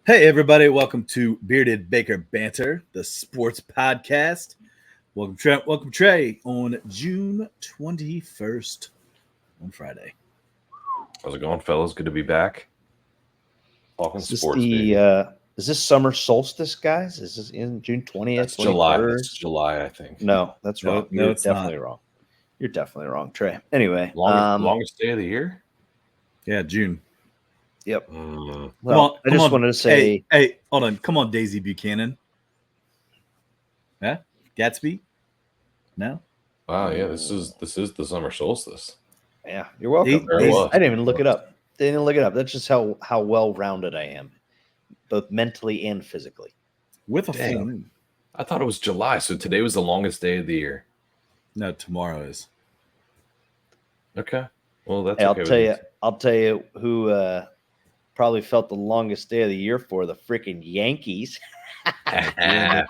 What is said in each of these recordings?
Hey, everybody, welcome to Bearded Baker Banter, the sports podcast. Welcome, Trent. Welcome, Trey, on June 21st on Friday. How's it going, fellas? Good to be back. Talking Is this sports, the baby. is this summer solstice, guys? Is this in June 20th, That's July. 21st? That's July, I think. No, that's No, wrong. no, You're it's definitely not. wrong. You're definitely wrong, Trey. Anyway, Longest day of the year? Yeah, June. yep. Mm, Well, I just wanted to say Hey, hold on. Come on, Daisy Buchanan. Yeah? Gatsby? No? wow, yeah, this is the summer solstice. yeah, you're welcome. There it was. I didn't even look it up. Didn't look it up. That's just how well rounded I am, both mentally and physically. With a Dang. full moon. I thought it was July, so today was the longest day of the year. No, tomorrow is. Okay. Well, that's Hey, okay. I'll tell you who probably felt the longest day of the year for the freaking Yankees. Yeah.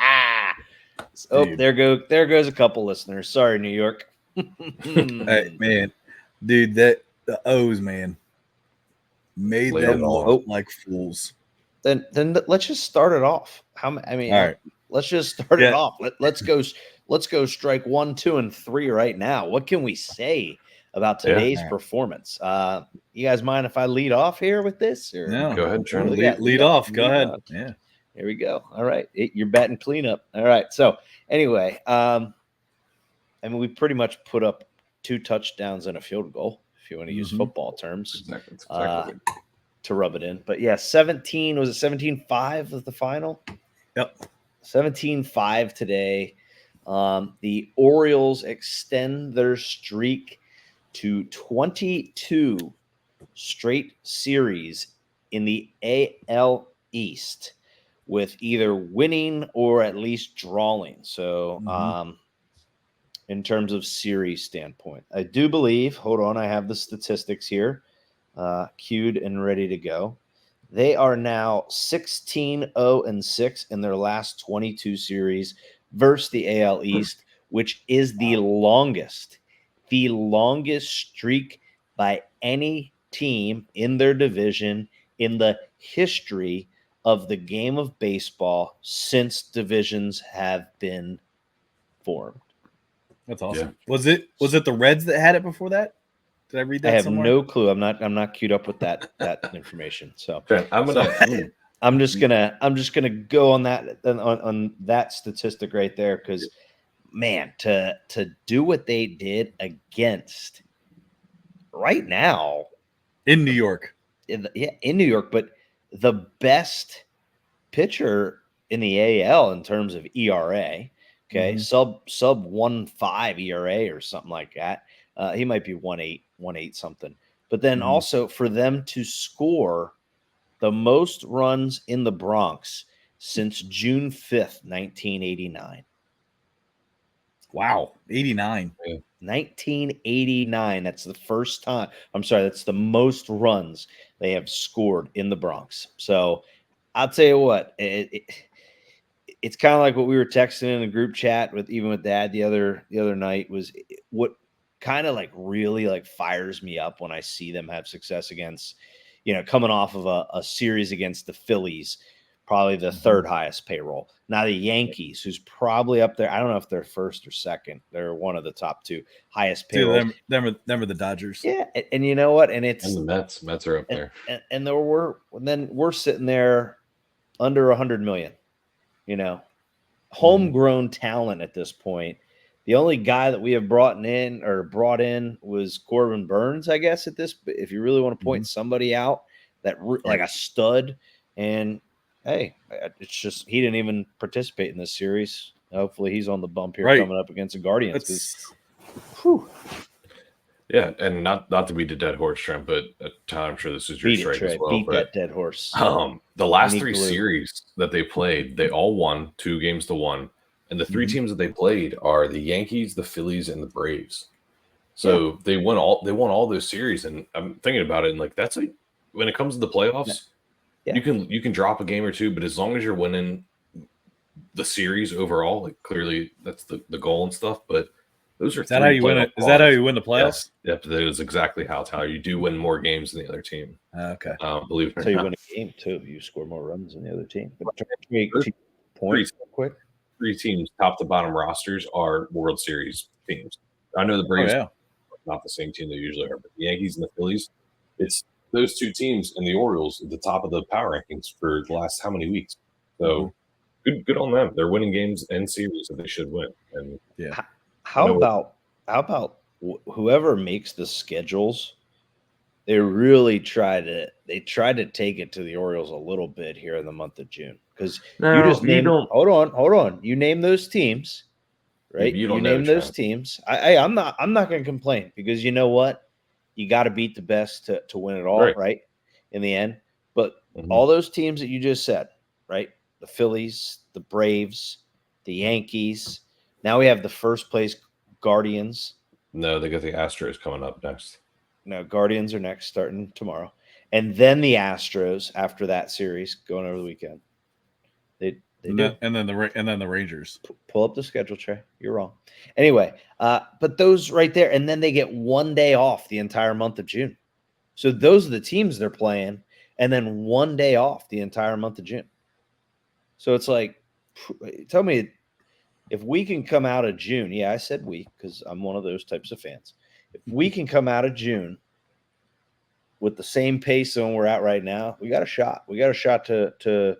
Oh, Dude. there goes a couple listeners. Sorry, New York. Hey, man. Dude, the O's, man, made Laid them it all. look like fools. Then let's just start it off. All right. Let's just start it Yeah. off. Let's go strike 1, 2, and 3 right now. What can we say about Yeah. today's All right. performance? You guys mind if I lead off here with this? Or No. Go ahead, Trent. What do we got? Lead off. Go Lead ahead. on. Yeah. Here we go. All right. You're batting cleanup. All right. So anyway, we pretty much put up 2 touchdowns and a field goal, if you want to use Mhm. football terms, Exactly. That's exactly what- to rub it in. But yeah, 17-5 was the final? Yep. 17-5 today. The Orioles extend their streak to 22 straight series in the AL East, with either winning or at least drawing. So, Mhm. in terms of series standpoint, I do believe, hold on, I have the statistics here queued and ready to go. They are now 16-0-6 in their last 22 series versus the AL East, which is the longest streak by any team in their division in the history of the game of baseball since divisions have been formed. That's awesome. Yeah. Was it the Reds that had it before that? Did I read that I have somewhere? no clue. I'm not queued up with that information. So Trent, I'm just gonna go on that statistic right there, because man, to do what they did against right now in New York. In New York, but the best pitcher in the AL in terms of ERA, okay, sub 1.5 ERA or something like that. He might be 1.8 something. But then also for them to score the most runs in the Bronx since June 5th, 1989. Wow, 89. 1989. That's the first time. I'm sorry, that's the most runs they have scored in the Bronx. So I'll tell you what, it's kind of like what we were texting in the group chat with Dad the other night, was what kind of like really like fires me up when I see them have success against, coming off of a series against the Phillies, probably the third highest payroll. Now the Yankees, who's probably up there. I don't know if they're first or second. They're one of the top 2 highest payroll. Them are the Dodgers. Yeah, and you know what? And it's and the Mets. Mets are up there. And we're sitting there under 100 million. Homegrown talent at this point. The only guy that we have brought in was Corbin Burns, I guess, if you really want to point somebody out that like a stud. And hey, it's just he didn't even participate in this series. Hopefully he's on the bump here coming up against the Guardians. Yeah, and not to beat the dead horse, Trent, but Tyler, I'm sure this is your strike as well. Beat that dead horse. The last 3 series that they played, they all won 2 games to 1. And the 3 teams that they played are the Yankees, the Phillies, and the Braves. So they won all those series. And I'm thinking about it, and like that's like when it comes to the playoffs, you can drop a game or 2, but as long as you're winning the series overall, like clearly that's the goal and stuff. But Those are Is that how you win it? Is that how you win the playoffs? Yes. Yep, that is exactly how it's how you do win more games than the other team. Okay. Believe it or So you not. win a game too. You score more runs than the other team. But Points real quick. 3 teams, top to bottom rosters, are World Series teams. I know the Braves are not the same team they usually are, but the Yankees and the Phillies, it's those 2 teams and the Orioles at the top of the power rankings for the last how many weeks. So good on them. They're winning games and series that they should win. And how about whoever makes the schedules? They really try to take it to the Orioles a little bit here in the month of June, because you just named. Hold on. You name those teams, right? You name those teams. I'm not going to complain, because you know what? You got to beat the best to win it all, right? In the end, but all those teams that you just said, right? The Phillies, the Braves, the Yankees. Now we have the first place Guardians. No, they got the Astros coming up next. No, Guardians are next, starting tomorrow, and then the Astros after that series going over the weekend. They do. And then the Rangers. Pull up the schedule, Trey. You're wrong. Anyway, but those right there, and then they get 1 day off the entire month of June. So those are the teams they're playing, and then 1 day off the entire month of June. So it's like, tell me, if we can come out of June, I said we, because I'm one of those types of fans. If we can come out of June with the same pace than we're at right now, we got a shot. We got a shot to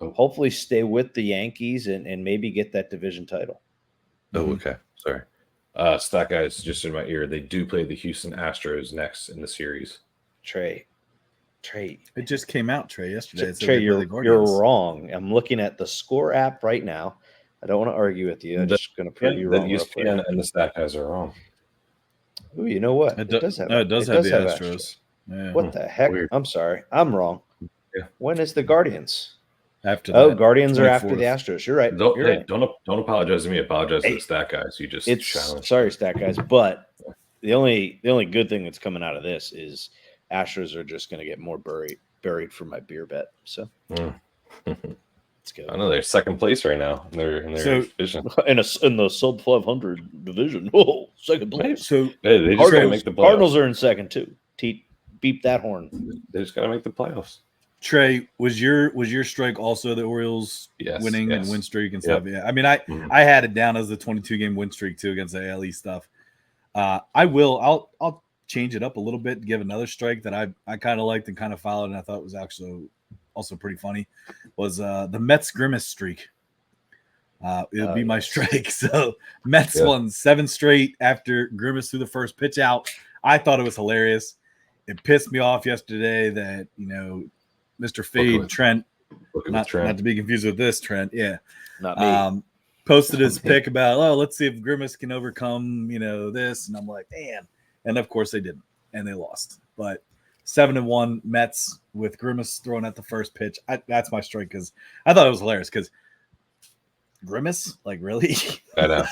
hopefully stay with the Yankees and maybe get that division title. Oh, okay. Sorry. Stat guys, just in my ear, they do play the Houston Astros next in the series. Trey. It just came out, Trey, yesterday. Trey, you're wrong. I'm looking at the score app right now. I don't want to argue with you. I'm just going to prove you wrong. The ESPN and the stat guys are wrong. Ooh, you know what? It does have the Astros. Yeah. What the heck? Weird. I'm sorry. I'm wrong. Yeah. When is the Guardians? After that, Guardians 24th. Are after the Astros. You're right. Don't apologize to me. Apologize to the stat guys. You just challenged. Sorry, stat guys. But the only good thing that's coming out of this is Astros are just going to get more buried for my beer bet. So let's go. I know they're second place right now. They're in their division. in the sub 500 division. Oh, second place. So they just got to make the playoffs. Cardinals are in second too. Beep that horn. They just got to make the playoffs. Trey, was your strike also the Orioles winning and win streak and stuff? Yeah, I mean, I had it down as the 22-game win streak too against the AL stuff. I'll change it up a little bit and give another strike that I kind of liked and kind of followed, and I thought was actually also pretty funny. Was the Mets Grimace streak? It would be my strike. So Mets won 7 straight after Grimace threw the first pitch out. I thought it was hilarious. It pissed me off yesterday that Mr. Fade Trent, not to be confused with this Trent, not me, posted his pick about, let's see if Grimace can overcome, this, and I'm like, man, and of course they didn't, and they lost. But 7-1 Mets with Grimace throwing at the first pitch. That's my strike, because I thought it was hilarious. Because Grimace, like, really? I know.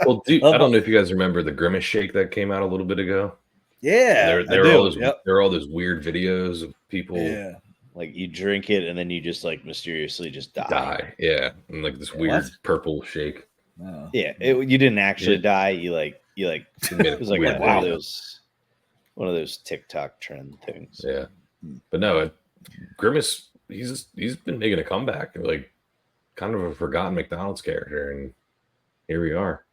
Well, I don't know if you guys remember the Grimace shake that came out a little bit ago. Yeah, there are all those weird videos of people. Yeah. Like you drink it and then you just like mysteriously just die. Yeah, and like this weird purple shake. Oh. Yeah, you didn't actually die. You like it was like one of those TikTok trend things. Yeah, but no, Grimace, he's been making a comeback, like kind of a forgotten McDonald's character, and here we are,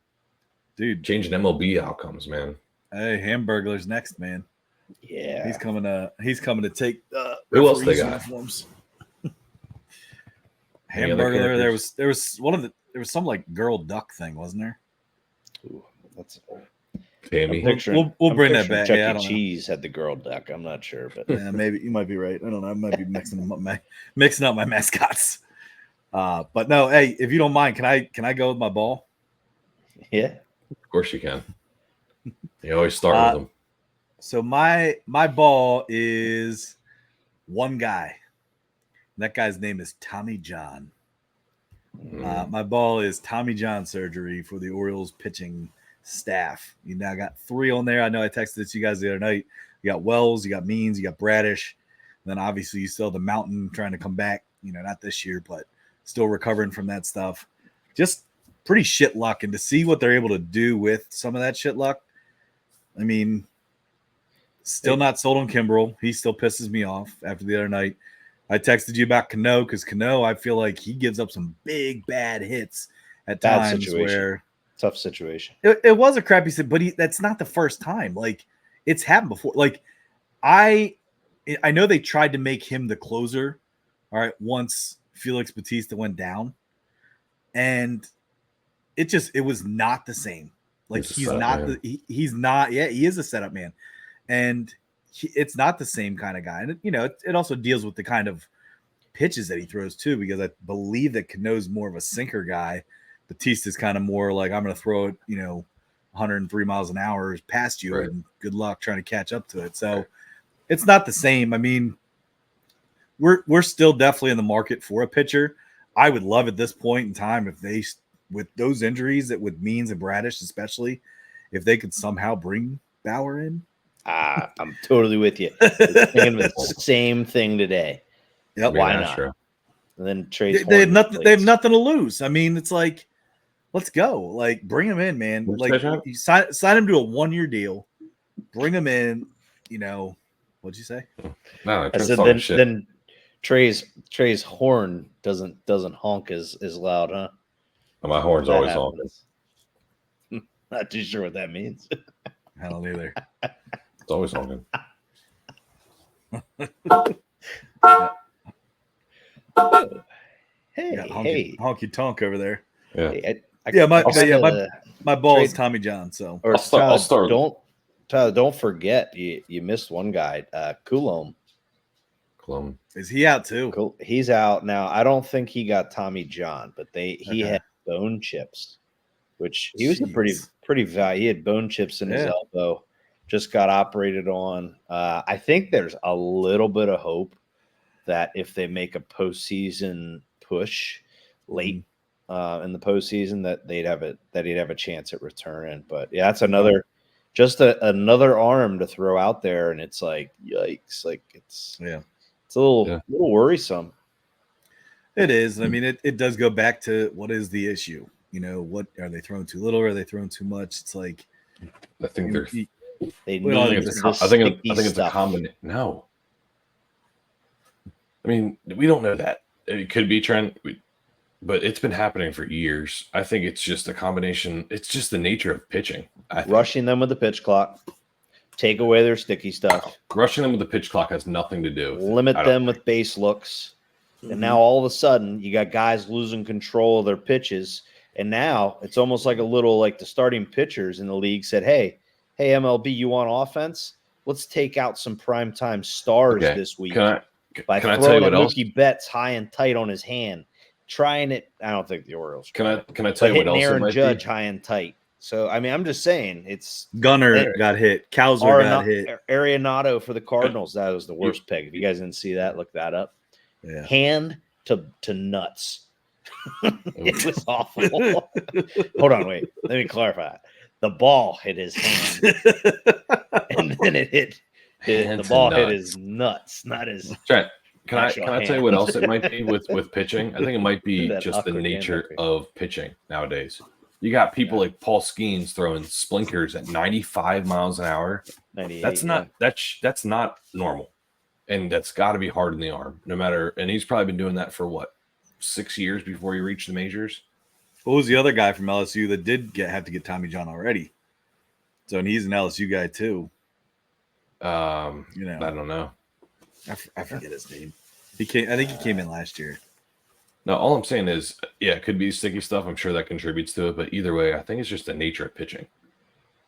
dude, changing MLB outcomes, man. Hey, Hamburglar's next, man. Yeah, he's coming to take who else they got? Uniforms. Hamburglar. There was some like girl duck thing, wasn't there? Ooh, that's Tammy. We'll bring that back. Chuck E. Cheese had the girl duck. I'm not sure, but maybe you might be right. I don't know. I might be mixing up my mascots. But no, hey, if you don't mind, can I go with my ball? Yeah, of course you can. You always start with them. So my ball is one guy. That guy's name is Tommy John. My ball is Tommy John surgery for the Orioles pitching staff. You now got 3 on there. I know I texted it to you guys the other night. You got Wells, you got Means, you got Bradish. And then obviously you still have the Mountain trying to come back. Not this year, but still recovering from that stuff. Just pretty shit luck. And to see what they're able to do with some of that shit luck, I mean, still not sold on Kimbrel. He still pisses me off after the other night. I texted you about Cano because Cano, I feel like he gives up some big bad hits at times where tough situation. It was a crappy sit, but that's not the first time. Like it's happened before. Like I know they tried to make him the closer. All right, once Felix Bautista went down, and it was not the same. Like he's not he's not. Yeah, he is a setup man, and it's not the same kind of guy. And it also deals with the kind of pitches that he throws too, because I believe that Cano's more of a sinker guy. Batista's kind of more like, I'm going to throw it, 103 miles an hour past you, and good luck trying to catch up to it. So it's not the same. I mean, we're still definitely in the market for a pitcher. I would love at this point in time if they, with those injuries that with Means and Bradish especially, if they could somehow bring Bauer in. I'm totally with you. Thinking of the same thing today. Yep. Why not? True. And then trade. They have nothing. They have nothing to lose. I mean, it's like, let's go. Like, bring him in, man. Like, you sign him to a 1-year deal. Bring him in. What'd you say? No, I said then Trey's horn doesn't honk as loud, huh? My horn's always honking. Not too sure what that means. I don't either. It's always honking. Hey, honky tonk over there. Yeah, my ball is Tommy John. So I'll start. Don't forget you missed one guy, Coulomb. Is he out too? Cool. He's out now. I don't think he got Tommy John, but he had bone chips, which he was a pretty value. He had bone chips in his elbow. Just got operated on. I think there's a little bit of hope that if they make a postseason push late in the postseason, that he'd have a chance at returning. But yeah, that's another arm to throw out there, and it's like yikes! Like it's a little worrisome. It is. I mean, it does go back to what is the issue? What are they throwing too little? Or are they throwing too much? It's like I think they're. I think it's a combination. No. I mean, we don't know that. It could be Trent, but it's been happening for years. I think it's just a combination. It's just the nature of pitching. Rushing them with the pitch clock. Take away their sticky stuff. Rushing them with the pitch clock has nothing to do with Limit them with base looks. Mm-hmm. And now all of a sudden, you got guys losing control of their pitches. And now it's almost like a little like the starting pitchers in the league said, hey, MLB, you want offense? Let's take out some primetime stars this week by throwing at Mookie Betts high and tight on his hand. Trying it. I don't think the Orioles. Can I tell you what else Aaron it might Judge be? High and tight. So, I mean, I'm just saying it's Gunner got hit. Cowser got hit. Arenado for the Cardinals. That was the worst pick. If you guys didn't see that, look that up. Yeah. Hand to nuts. It was awful. Hold on, wait. Let me clarify. The ball hit his hand, and then it hit. The ball hit his nuts, not his. Trent, can I tell you what else it might be with pitching? I think it might be just the nature of pitching nowadays. You got people like Paul Skeens throwing splinkers at 95 miles an hour. That's not normal, and that's got to be hard in the arm. No matter, and he's probably been doing that for what 6 years before he reached the majors. What was the other guy from LSU that did have to get Tommy John already? So, and he's an LSU guy too. I don't know. I forget his name. I think he came in last year. No, all I'm saying is, it could be sticky stuff. I'm sure that contributes to it. But either way, I think it's just the nature of pitching.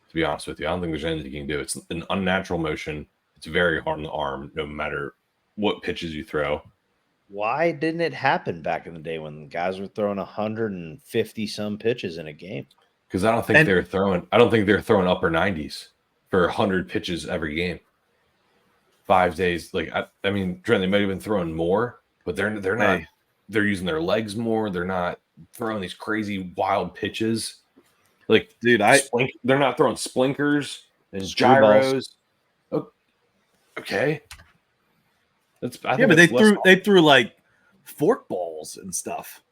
To be honest with you, I don't think there's anything you can do. It's an unnatural motion. It's very hard on the arm, no matter what pitches you throw. Why didn't it happen back in the day when guys were throwing 150 some pitches in a game? Because I don't think they're throwing upper 90s for 100 pitches every game. 5 days, like I mean, Trent, they might have been throwing more, but they're not. They're using their legs more. They're not throwing these crazy wild pitches. Like, dude, they're not throwing splinkers and gyros. Okay. But they threw like fork balls and stuff.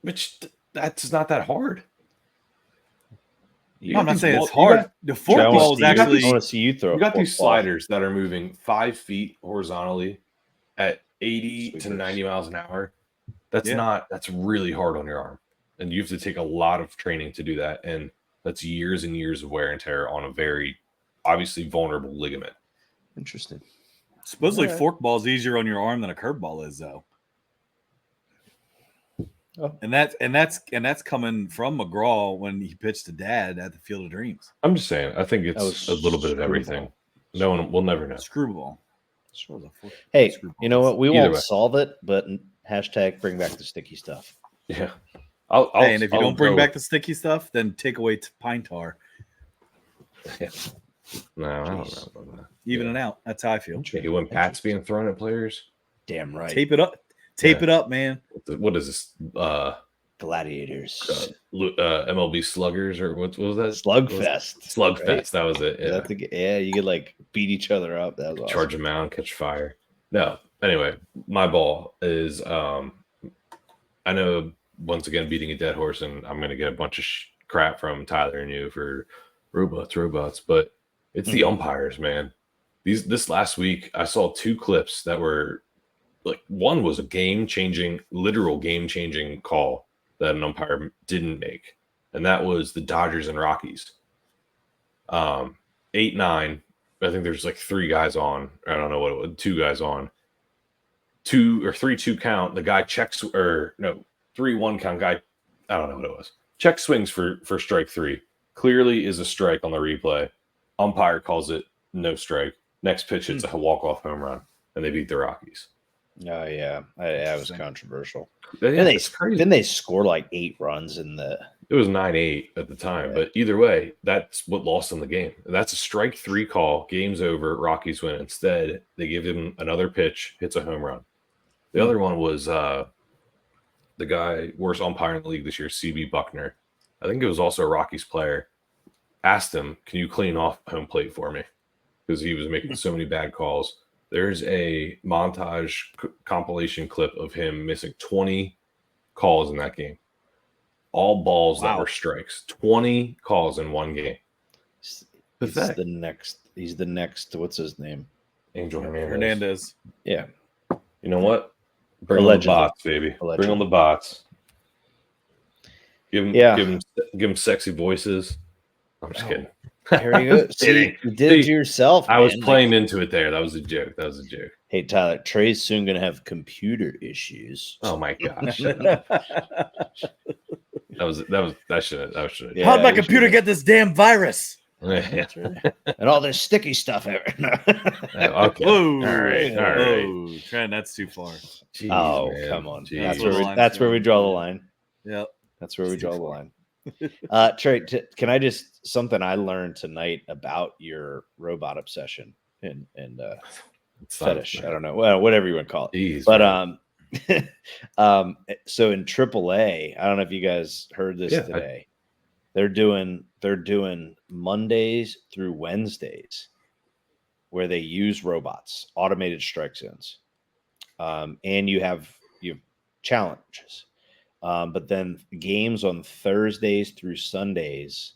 Which that's not that hard. No, I'm not saying it's hard. The forkball is actually. I want to see you throw. You got these sliders that are moving 5 feet horizontally at 80 to 90 miles an hour. That's really hard on your arm. And you have to take a lot of training to do that. And that's years and years of wear and tear on a very obviously vulnerable ligament. Interesting. Supposedly forkball is easier on your arm than a curveball is, though. Oh. And that's coming from McGraw when he pitched to Dad at the Field of Dreams. I'm just saying, I think it's a little bit of everything. No one will never know. Screwball. Hey, you know what? We won't solve it, but hashtag bring back the sticky stuff. Yeah. And if you don't bring back the sticky stuff, then take away pine tar. Yeah. No, I don't know about that. Even it out. That's how I feel. Hey, when Pat's being thrown at players. Damn right. Tape it up. Tape it up, man. What is this? Gladiators. MLB Sluggers, or what was that? Slugfest. Slugfest. Right? That was it. Yeah. You could like beat each other up. That was awesome. Charge a mound, catch fire. No. Anyway, my ball is. I know once again beating a dead horse, and I'm going to get a bunch of crap from Tyler and you for robots, but it's the umpires, man. This last week, I saw 2 clips that were. Like one was a literal game-changing call that an umpire didn't make, and that was the Dodgers and Rockies. 8-9. I think there's like 3 guys on. I don't know what it was. 2 guys on. 2 or 3-2 count. The guy checks 3-1 count. Guy, I don't know what it was. Check swings for strike 3. Clearly is a strike on the replay. Umpire calls it no strike. Next pitch, it's a walk-off home run, and they beat the Rockies. Oh yeah, that was controversial. Yeah, didn't they score like 8 runs in the? It was 9-8 at the time, but either way, that's what lost them the game. That's a strike 3 call. Game's over. Rockies win. Instead, they give him another pitch, hits a home run. The other one was the guy worst umpire in the league this year, CB Buckner. I think it was also a Rockies player. Asked him, "Can you clean off home plate for me?" Because he was making so many bad calls. There's a montage compilation clip of him missing 20 calls in that game. All balls that were strikes. 20 calls in one game. He's the next. What's his name? Angel Hernandez. Yeah. You know what? Bring on the bots, baby. Bring on the bots. Give them sexy voices. I'm just kidding. Here you go. See, you did it to yourself. I was playing into it there. That was a joke. Hey, Tyler, Trey's soon going to have computer issues. Oh my gosh. that should. How did my computer get this damn virus? Yeah. And all this sticky stuff. Okay. Whoa. All right. Trent, that's too far. Jeez, man. Come on. That's where we draw the line. Yep. That's where we draw the line. Trey, can I just something I learned tonight about your robot obsession and fetish? I don't know. Well, whatever you want to call it. Jeez, but so in AAA, I don't know if you guys heard this today. They're doing Mondays through Wednesdays where they use robots, automated strike zones, and you have challenges. But then games on Thursdays through Sundays,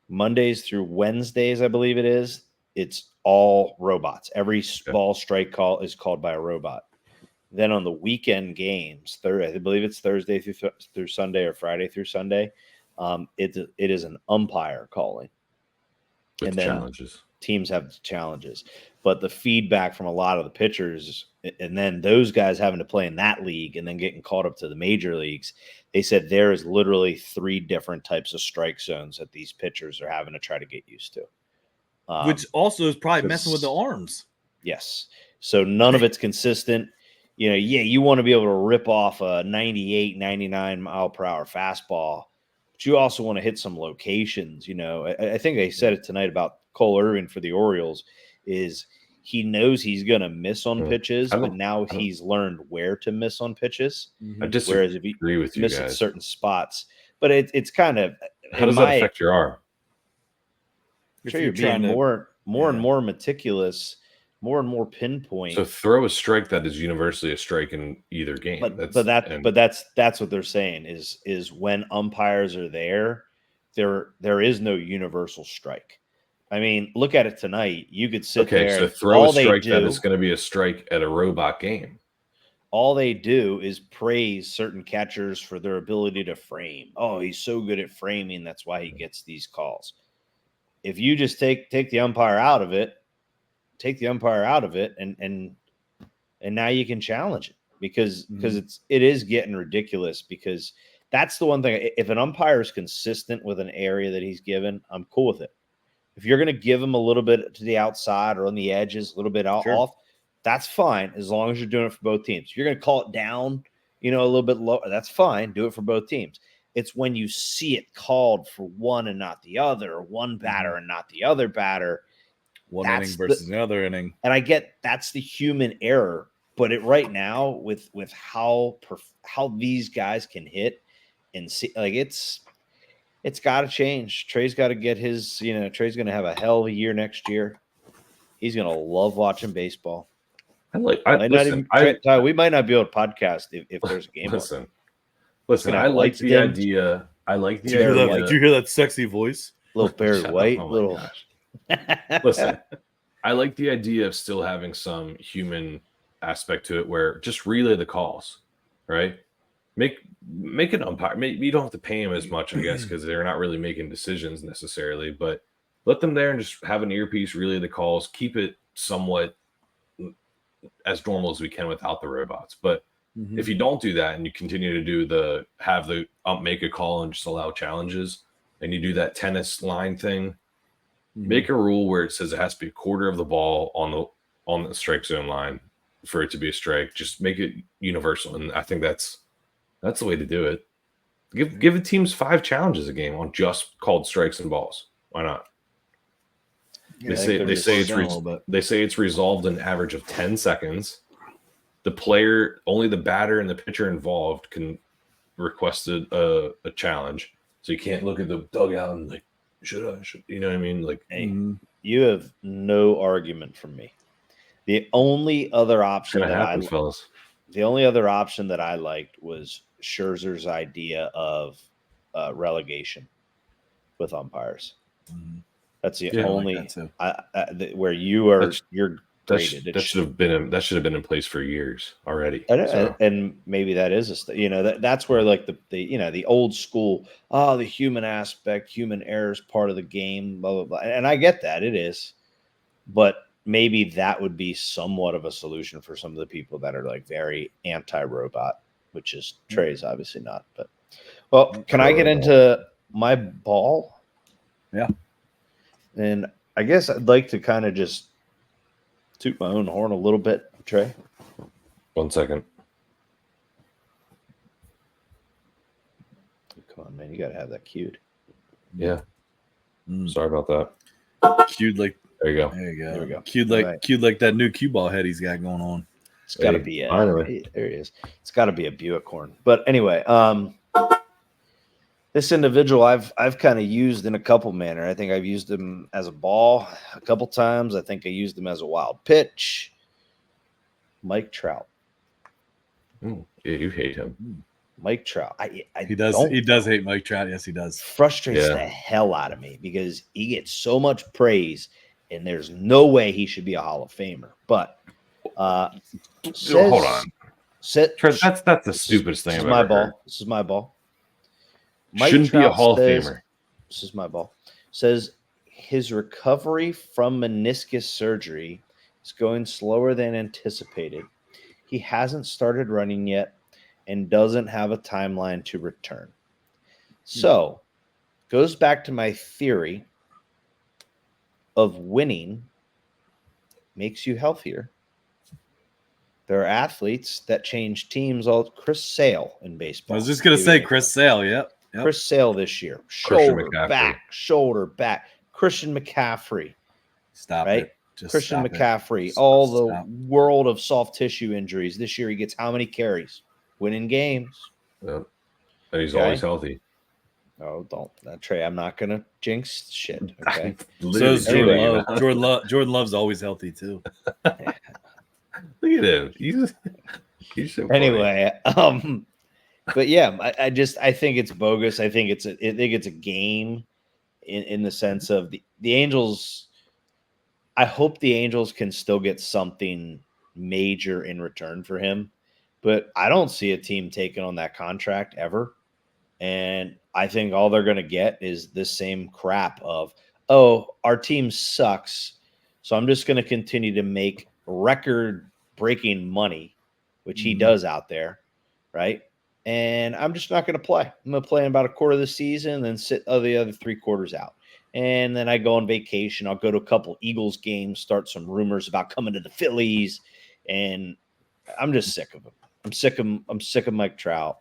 Mondays through Wednesdays, I believe it is. It's all robots. Every ball strike call is called by a robot. Then on the weekend games, I believe it's Thursday through Sunday or Friday through Sunday. It is an umpire calling. With the challenges. Teams have challenges, but the feedback from a lot of the pitchers, and then those guys having to play in that league and then getting caught up to the major leagues, they said there is literally 3 different types of strike zones that these pitchers are having to try to get used to. Which also is probably messing with the arms. Yes. So none of it's consistent. You want to be able to rip off a 98, 99 mile per hour fastball, but you also want to hit some locations. I think I said it tonight about Cole Irvin for the Orioles is he knows he's going to miss on pitches, but now he's learned where to miss on pitches. I disagree. Whereas if you with miss you guys. at certain spots, but it's kind of, how does that affect your arm? Sure, you're being more and more meticulous more and more pinpoint. So throw a strike that is universally a strike in either game. That's what they're saying is when umpires are there is no universal strike. I mean, look at it tonight. You could sit there. So and throw a strike that is going to be a strike at a robot game. All they do is praise certain catchers for their ability to frame. Oh, he's so good at framing. That's why he gets these calls. If you just take the umpire out of it, and now you can challenge it because it is getting ridiculous, because that's the one thing. If an umpire is consistent with an area that he's given, I'm cool with it. If you're going to give him a little bit to the outside or on the edges, a little bit off, that's fine, as long as you're doing it for both teams. If you're going to call it down, a little bit lower, that's fine. Do it for both teams. It's when you see it called for one and not the other, or one batter and not the other batter. One inning versus the other inning. And I get that's the human error, but right now with how these guys can hit and see, like it's got to change. Trey's got to get his, Trey's going to have a hell of a year next year. He's going to love watching baseball. We might not be able to podcast if there's a game. Listen. I like the idea. Did you hear that sexy voice? Little Barry White. Listen, I like the idea of still having some human aspect to it, where just relay the calls, right? Make an umpire. Maybe you don't have to pay him as much, I guess, because they're not really making decisions necessarily. But let them there and just have an earpiece, relay the calls, keep it somewhat as normal as we can without the robots. But if you don't do that and you continue to do have the ump make a call and just allow challenges, and you do that tennis line thing, make a rule where it says it has to be a quarter of the ball on the strike zone line for it to be a strike. Just make it universal, and I think that's the way to do it. Give the teams 5 challenges a game on just called strikes and balls. Why not? Yeah, they say it's resolved in an average of 10 seconds. Only the batter and the pitcher involved can request a challenge. So you can't look at the dugout and like, should I? You know what I mean? Like, hey, you have no argument from me. The only other option that I liked was Scherzer's idea of relegation with umpires. That's the only where you're graded. That should have been in place for years already. And maybe that is that's where like the old school, the human aspect, human error is part of the game, blah blah blah. And I get that, it is, but maybe that would be somewhat of a solution for some of the people that are like very anti-robot, which is Trey's obviously not. But can I get into my ball? Yeah. And I guess I'd like to kind of just toot my own horn a little bit, Trey. 1 second. Come on, man. You got to have that cued. Yeah. Sorry about that. Cued like. There you go. There we go. Cued like that new cue ball head he's got going on. It's got to be there he is. It's got to be a Buick horn. But anyway, this individual I've kind of used in a couple manner. I think I've used him as a ball a couple times. I think I used him as a wild pitch. Mike Trout. Yeah, you hate him. Mike Trout. He does hate Mike Trout. Yes, he does. Frustrates the hell out of me because he gets so much praise, and there's no way he should be a Hall of Famer. But hold on. That's the stupidest thing I've ever heard. This is my ball. Mike shouldn't Trout be a Hall of Famer. This is my ball. Says his recovery from meniscus surgery is going slower than anticipated. He hasn't started running yet and doesn't have a timeline to return. So, goes back to my theory of winning makes you healthier. There are athletes that change teams. Chris Sale in baseball. I was just going to say Chris Sale. Yep. Chris Sale this year. Shoulder back. Christian McCaffrey. Stop it. Christian McCaffrey. The world of soft tissue injuries. This year he gets how many carries? Winning games. Yep. And he's always healthy. Oh, don't Trey. I'm not gonna jinx shit. Okay. So is Anyway. Jordan Love. Jordan Love's always healthy too. Look at him. He's so funny. Anyway, but yeah, I think it's bogus. I think it's a game in the sense of the Angels. I hope the Angels can still get something major in return for him, but I don't see a team taking on that contract ever. And I think all they're going to get is this same crap of, oh, our team sucks, so I'm just going to continue to make record-breaking money, which he does out there, right? And I'm just not going to play. I'm going to play in about a quarter of the season and then sit the other 3 quarters out. And then I go on vacation. I'll go to a couple Eagles games, start some rumors about coming to the Phillies, and I'm just sick of him. I'm sick of Mike Trout.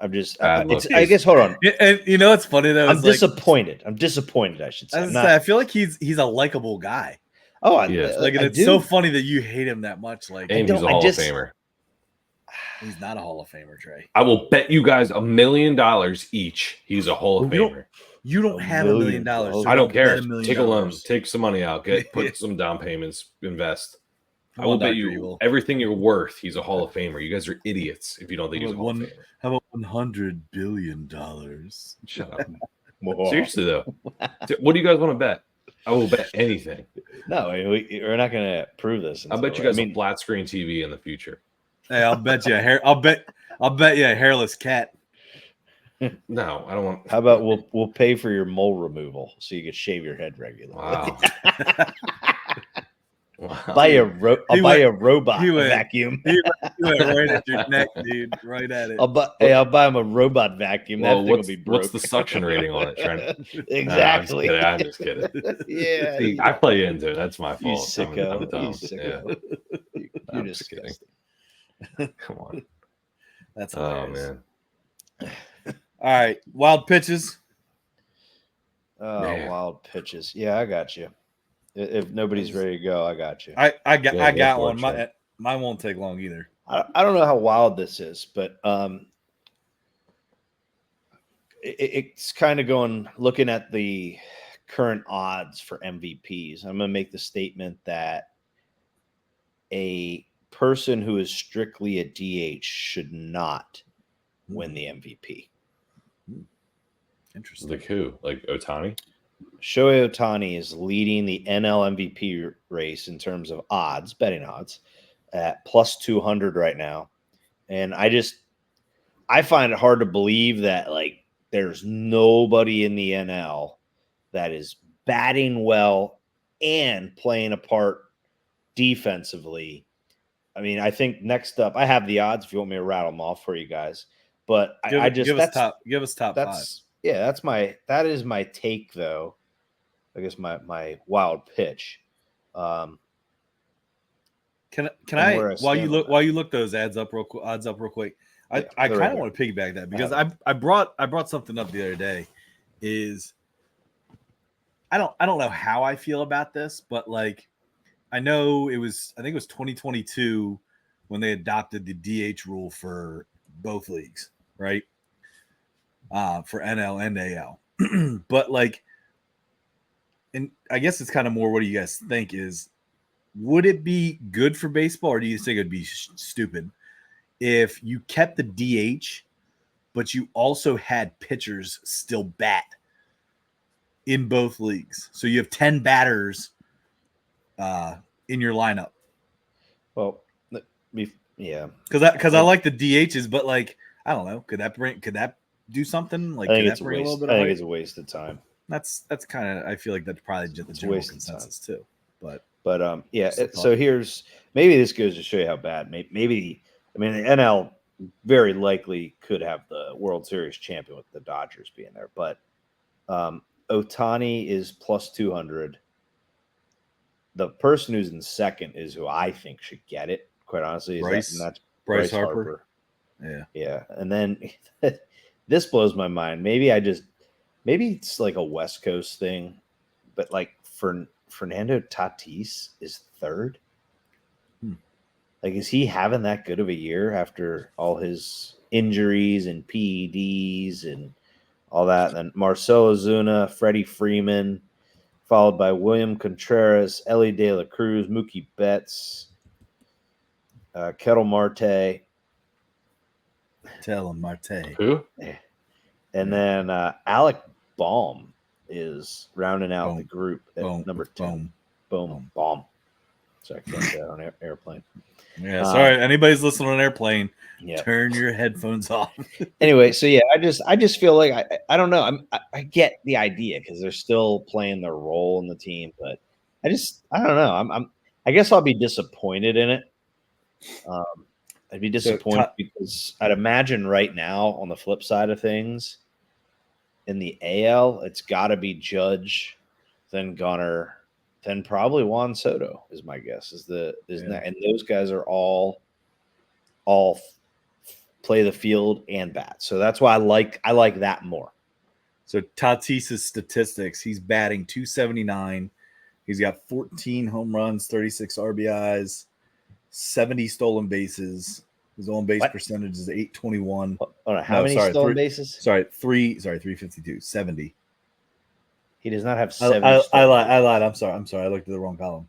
I'm just, I guess, hold on. And you know, it's funny though. I'm disappointed. I'm disappointed, I should say. I feel like he's a likable guy. Oh, it's so funny that you hate him that much. Like, and he's a Hall of Famer. He's not a Hall of Famer, Trey. I will bet you guys $1 million each. He's a Hall of Famer. You don't have $1 million. So I don't care. Take a loan. Take some money out. Put some down payments. Invest. I will bet you everything you're worth. He's a Hall of Famer. You guys are idiots if you don't think he's a Hall of Famer. How about $100 billion? Shut up. Seriously though, what do you guys want to bet? I will bet anything. No, we're not going to prove this. I'll bet you guys a flat screen TV in the future. Hey, I'll bet you I'll bet you a hairless cat. No, I don't want. How about we'll pay for your mole removal so you can shave your head regularly. Wow. Wow. I'll buy a robot vacuum. He went right at your neck, dude. Right at it. I'll buy him a robot vacuum. That thing will be broke. What's the suction rating on it, Trent? Exactly. I'm just kidding. Yeah. See, I play into it. That's my fault. You sicko. I'm dumb. You sicko. Yeah. You're just kidding. Come on. That's hilarious. Oh man. All right. Wild pitches. Oh, man. Wild pitches. Yeah, I got you. If nobody's ready to go, I got you. I got one. Mine won't take long either. I don't know how wild this is, but it's kind of looking at the current odds for MVPs. I'm going to make the statement that a person who is strictly a DH should not win the MVP. Interesting. Like who? Like Ohtani? Shohei Ohtani is leading the NL MVP race in terms of odds, betting odds, at plus 200 right now. And I find it hard to believe that like there's nobody in the NL that is batting well and playing a part defensively. I mean, I think next up, I have the odds if you want me to rattle them off for you guys. But give us top 5. Yeah, that is my take though. I guess my wild pitch. Can I while you look those odds up real quick? I kind of want to piggyback that because I brought something up the other day. Is I don't know how I feel about this, but like I think it was 2022 when they adopted the DH rule for both leagues, right? For NL and AL. But like, and I guess it's kind of more what do you guys think is, would it be good for baseball or do you think it'd be stupid if you kept the DH, but you also had pitchers still bat in both leagues? So you have 10 batters in your lineup. Well, yeah. Because I like the DHs, but like, I don't know. Could that do something? Like, I think it's a waste. I think it's a waste of time. That's kind of. I feel like that's probably just the general consensus too. But yeah. So maybe this goes to show you how bad. Maybe the NL very likely could have the World Series champion with the Dodgers being there, but Ohtani is plus 200. The person who's in second is who I think should get it. Quite honestly, Bryce Bryce Harper. Yeah. And then this blows my mind. Maybe it's like a West Coast thing, but like Fernando Tatis is third. Like, is he having that good of a year after all his injuries and PEDs and all that. And then Marcelo Zuna, Freddie Freeman, followed by William Contreras, Ellie De La Cruz, Mookie Betts, Kettle Marte. Tell him Marte. Who? And then Alec Baum is rounding out the group at number 10. Boom. Baum. Sorry, I can't say that on airplane. Yeah, sorry. Anybody's listening on an airplane, Yep. turn your headphones off. Anyway, so yeah, I just feel like I don't know. I get the idea because they're still playing their role in the team, but I don't know. I guess I'll be disappointed in it. I'd be disappointed because I'd imagine right now on the flip side of things, in the AL, it's got to be Judge, then Gunnar, then probably Juan Soto is my guess. And those guys are all play the field and bat. So that's why I like that more. So Tatis's statistics, he's batting .279. He's got 14 home runs, 36 RBIs, 70 stolen bases. His on base percentage is .821. How many stolen bases? 352. 70. He does not have 70. I lied. I'm sorry. I looked at the wrong column.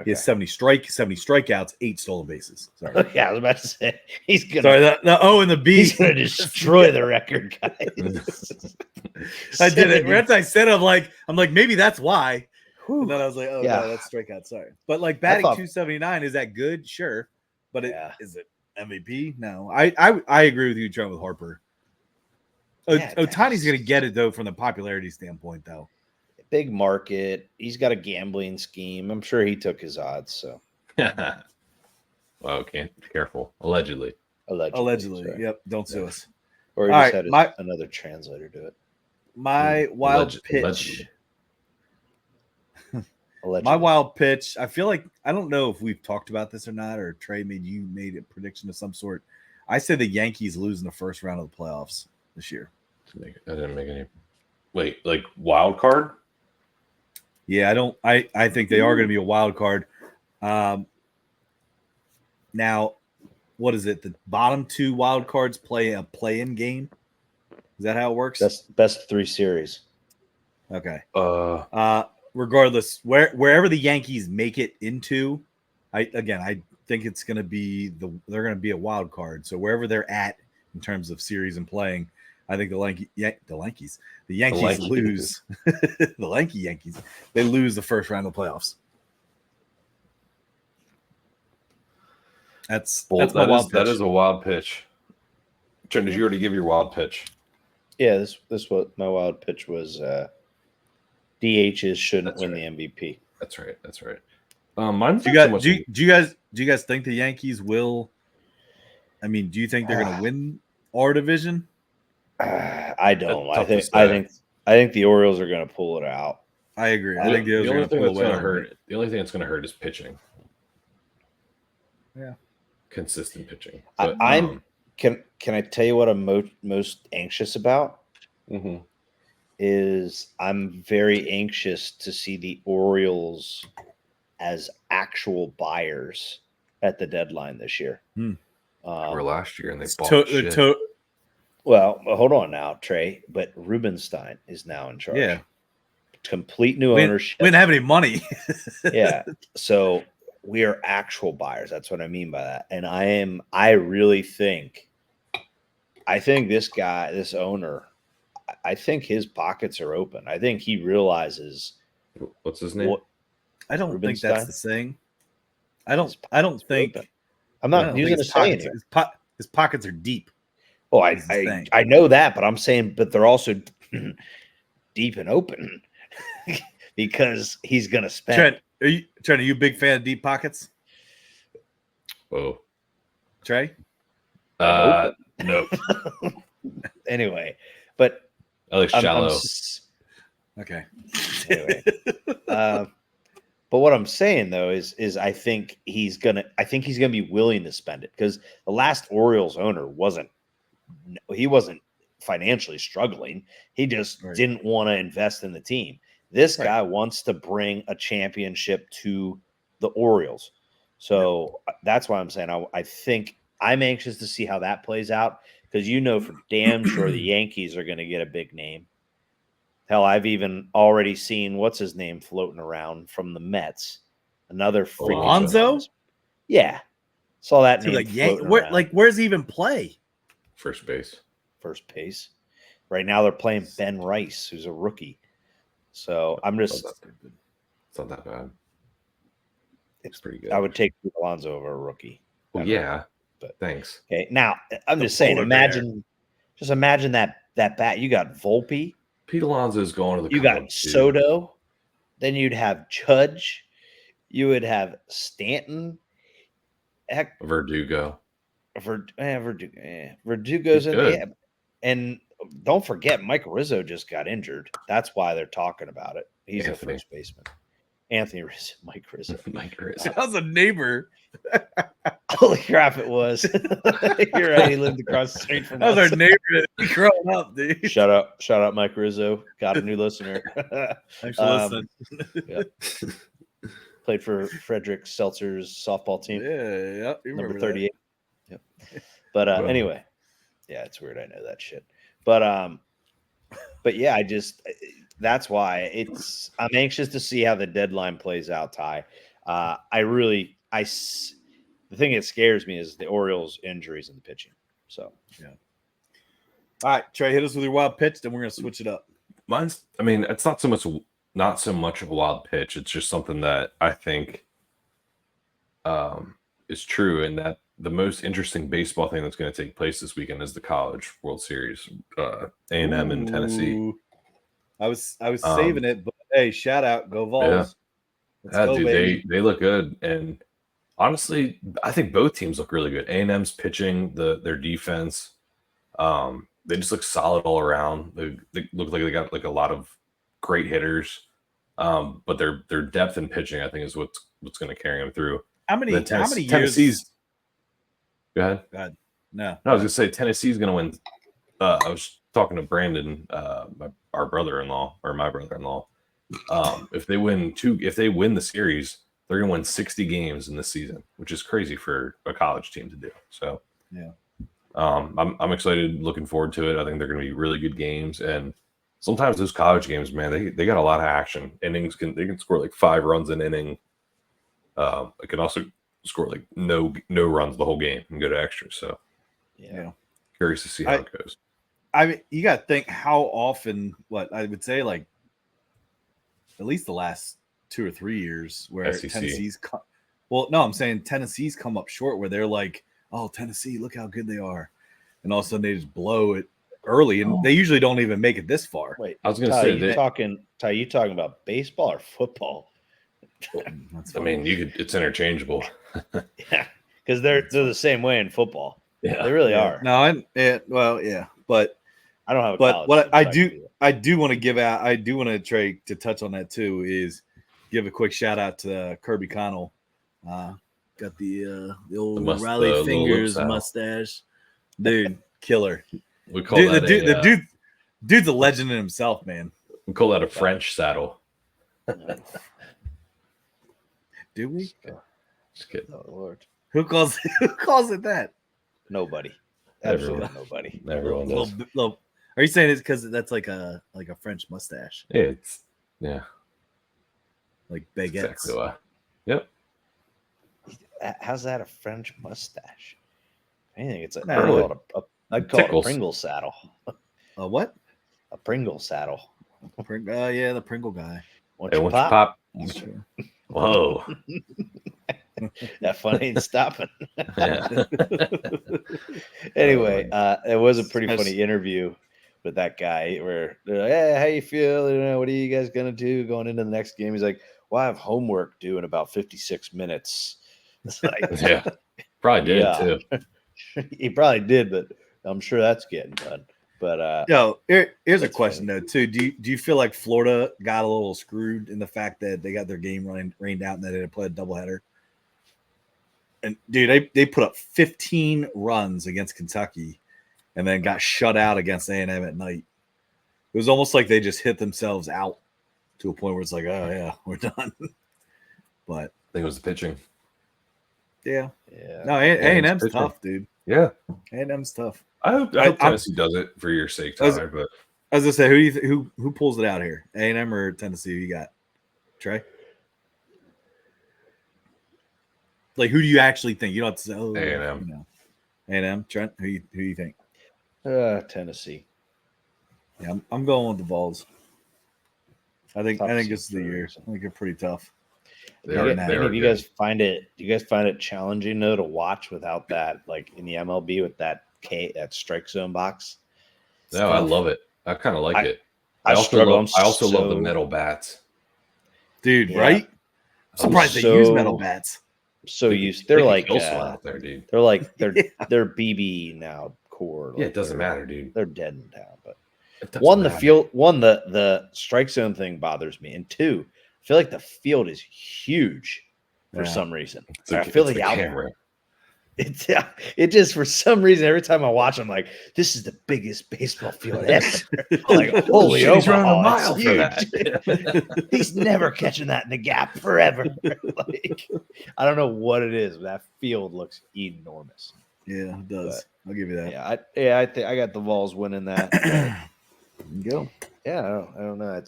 Okay. He has 70 strikeouts, 8 stolen bases. Sorry. Yeah, I was about to say he's gonna. Sorry, the O and the B. He's gonna destroy the record, guys. I did it. Once I said, I'm like, maybe that's why. And then I was like, oh no, that's strikeout. Sorry, but like batting .279, is that good? Sure, but is it MVP? No. I agree with you, Joe, with Harper. Ohtani's gonna get it though from the popularity standpoint, though. Big market. He's got a gambling scheme. I'm sure he took his odds. So, well, okay, careful. Allegedly. Right. Yep. Don't sue us. Or he just had another translator do it. My wild pitch. My wild pitch. I feel like I don't know if we've talked about this or not, or Trey made a prediction of some sort. I said the Yankees lose in the first round of the playoffs this year. I didn't make any. Wait, like wild card? Yeah, I think they are going to be a wild card. Now, what is it? The bottom 2 wild cards play a play-in game. Is that how it works? That's best 3 series. Okay. Regardless, wherever the Yankees make it into, I think it's going to be they're going to be a wild card. So wherever they're at in terms of series and playing, I think the Yankees lose. The Lanky Yankees, they lose the first round of the playoffs. That is a wild pitch. Trent, did you already give your wild pitch? Yeah, this what my wild pitch was. DHs shouldn't win the MVP. That's right. Mine's do you guys think the Yankees will? I mean, do you think they're going to win our division? I don't. I think the Orioles are going to pull it out. I agree. I think the only thing that's going to hurt is pitching. Yeah, consistent pitching. But, can I tell you what I'm most anxious about? Mm-hmm. Is I'm very anxious to see the Orioles as actual buyers at the deadline this year. Or last year, and they bought shit. Well, hold on now, Trey. But Rubenstein is now in charge. Yeah, complete new ownership. We didn't have any money. Yeah, so we are actual buyers. That's what I mean by that. And I really think this guy, this owner, I think his pockets are open. I think he realizes. What's his name? I don't think that's the thing. I don't think. Open. I'm not using a saying here. His pockets are deep. Oh, I know that, but I'm saying, but they're also deep and open because he's going to spend. Trent, are you a big fan of deep pockets? Oh, Trey? Nope. Anyway, but I like shallow. Okay. Anyway, but what I'm saying though is I think he's gonna be willing to spend it because the last Orioles owner wasn't financially struggling. He just didn't want to invest in the team. This guy wants to bring a championship to the Orioles. So that's why I'm saying I think I'm anxious to see how that plays out because for damn sure the Yankees are going to get a big name. Hell, I've even already seen what's his name floating around from the Mets. Another freaking Alonso? Yeah, saw that Dude, name floating around. Where's he even play? First base. Right now they're playing Ben Rice, who's a rookie. So I'm just. It's not that bad. It's pretty good. I would take Alonso over a rookie. Well, yeah, but thanks. Okay, now I'm just saying. Imagine that bat. You got Volpe. Pete Alonso is going to the. You got Soto. Then you'd have Judge. You would have Stanton. Heck, Verdugo. Verdugo's in there. And don't forget, Mike Rizzo just got injured. That's why they're talking about it. He's a first baseman. Anthony Rizzo, Mike Rizzo. That was a neighbor. Holy crap, it was. You're right. He lived across the street from us. That was our neighbor growing up, dude. Shout out, Mike Rizzo. Got a new listener. Thanks for listening. Yeah. Played for Frederick Seltzer's softball team. Yeah, number 38. Yep. But anyway, yeah, it's weird. I know that shit. But yeah, that's why I'm anxious to see how the deadline plays out, Ty. The thing that scares me is the Orioles' injuries in the pitching. So, yeah. All right, Trey, hit us with your wild pitch, then we're going to switch it up. It's not so much of a wild pitch. It's just something that I think is true, and that the most interesting baseball thing that's going to take place this weekend is the College World Series, A&M and Tennessee. I was saving it, but hey, shout out, go Vols! Yeah, dude, they look good, and honestly, I think both teams look really good. A&M's pitching, their defense, they just look solid all around. They look like they got like a lot of great hitters, but their depth in pitching, I think, is what's going to carry them through. How many years? Tennessee's. Go ahead. No, I was going to say Tennessee's going to win. I was talking to Brandon, our brother-in-law, or my brother-in-law. If they win the series, they're going to win 60 games in this season, which is crazy for a college team to do. So, yeah, I'm excited, looking forward to it. I think they're going to be really good games, and sometimes those college games, man, they got a lot of action. They can score like 5 runs an inning. It can also score like no runs the whole game and go to extra. So, yeah, curious to see how it goes. I mean, you got to think how often. What I would say, like at least the last 2 or 3 years, where SEC. Tennessee's. I'm saying Tennessee's come up short, where they're like, "Oh, Tennessee, look how good they are," and all of a sudden they just blow it early, and they usually don't even make it this far. Wait, I was going to say, you talking about baseball or football? That's I mean, it's interchangeable. Yeah, because they're the same way in football. Yeah, they really are. No, but I don't have. But what I do want to give out, I do want to try to touch on that too. Is give a quick shout out to Kirby Connell. Got the old Riley Fingers mustache, dude, killer. We call that dude's a legend in himself, man. We call that a French saddle. Do we? Just kidding. Oh Lord, who calls it that? Nobody. Absolutely nobody. Everyone does. Are you saying it's because that's like a French mustache? Yeah. Like baguettes. Exactly why. Yep. How's that a French mustache? I think it's I'd call it a Pringle saddle. A what? A Pringle saddle. Yeah, the Pringle guy. Once you pop. Sure. Whoa. That fun ain't stopping. Anyway, it was a pretty funny interview with that guy where they're like, "Hey, how you feel? What are you guys gonna do going into the next game?" He's like, "Well, I have homework due in about 56 minutes." It's like, yeah, probably did too. He probably did, but I'm sure that's getting done. But here's a question though too. Do you feel like Florida got a little screwed in the fact that they got their game rained out and that they had to play a doubleheader? And dude, they put up 15 runs against Kentucky, and then got shut out against A&M at night. It was almost like they just hit themselves out to a point where it's like, oh yeah, we're done. But I think it was the pitching. Yeah. No, A&M's tough, dude. Yeah. A&M's tough. I hope Tennessee does it for your sake, Tyler. But as I say, who pulls it out here? A&M or Tennessee? Who you got? Trey? Like, who do you actually think? You don't have to say, A&M. You know, A&M. Trent, who you think? Tennessee. Yeah, I'm going with the Vols. I think this is the year. Reason. I think they're pretty tough. Do you guys find it challenging though to watch without that, like in the MLB with that strike zone box? No, I love it. I kind of like it. I also love the metal bats. Dude, yeah. Right? I'm surprised they use metal bats. So used. They're like out there, dude. They're like they're BB now core. Yeah, it doesn't matter, dude. They're dead in town. But the strike zone thing bothers me, and two, I feel like the field is huge for some reason. I feel like the camera. It just for some reason every time I watch, I'm like, this is the biggest baseball field ever. Like, holy, he's running a mile for that. He's never catching that in the gap forever. Like, I don't know what it is, but that field looks enormous. Yeah, it does. But, I'll give you that. I think I got the Vols winning that. Go. Yeah, I don't know.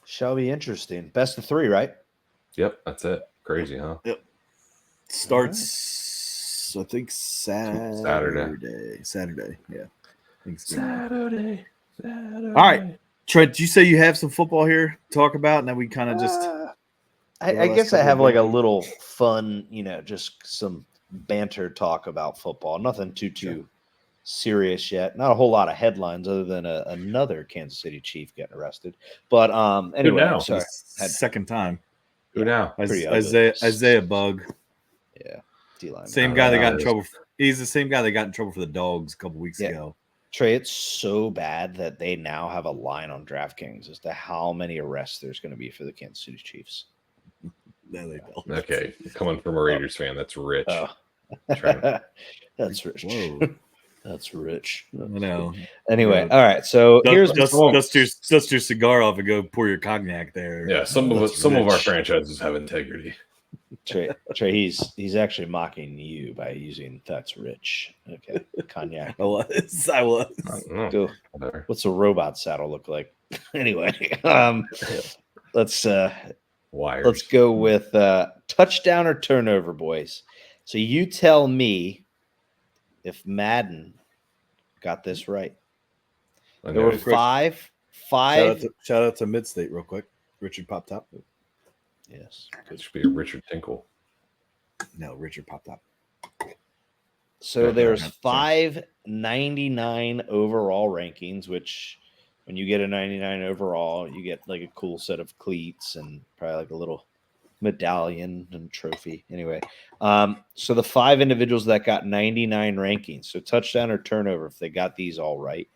Shall be interesting. Best of 3, right? Yep, that's it. Crazy, huh? Yep. Starts, I think Saturday. Yeah. Saturday. All right, Trent. Did you say you have some football here to talk about? And then we kind of just. I guess I have like a little fun, just some banter talk about football. Nothing too serious yet. Not a whole lot of headlines other than another Kansas City Chief getting arrested. But anyway, I'm sorry. Second time. Who now? Isaiah Bug. Yeah, D-line. Same guy that got in trouble. He's the same guy that got in trouble for the dogs a couple weeks ago. Trey, it's so bad that they now have a line on DraftKings as to how many arrests there's going to be for the Kansas City Chiefs. No, they don't. Okay, coming from a Raiders fan, that's rich. That's rich. Whoa. That's rich. I know. Anyway, all right. So dust your cigar off and go pour your cognac there. Yeah, some of our franchises have integrity. Trey, he's actually mocking you by using "that's rich." Okay, cognac. I was. Go. What's a robot saddle look like? Anyway, let's go with touchdown or turnover, boys. So you tell me if Madden got this right. There were five. Shout out to Midstate real quick. Richard Pop Top. Yes. It should be a Richard Tinkle. No, Richard Pop Top. So there's 599 overall rankings, which when you get a 99 overall, you get like a cool set of cleats and probably like a little medallion and trophy. Anyway, so the 5 individuals that got 99 rankings, so touchdown or turnover, if they got these all right.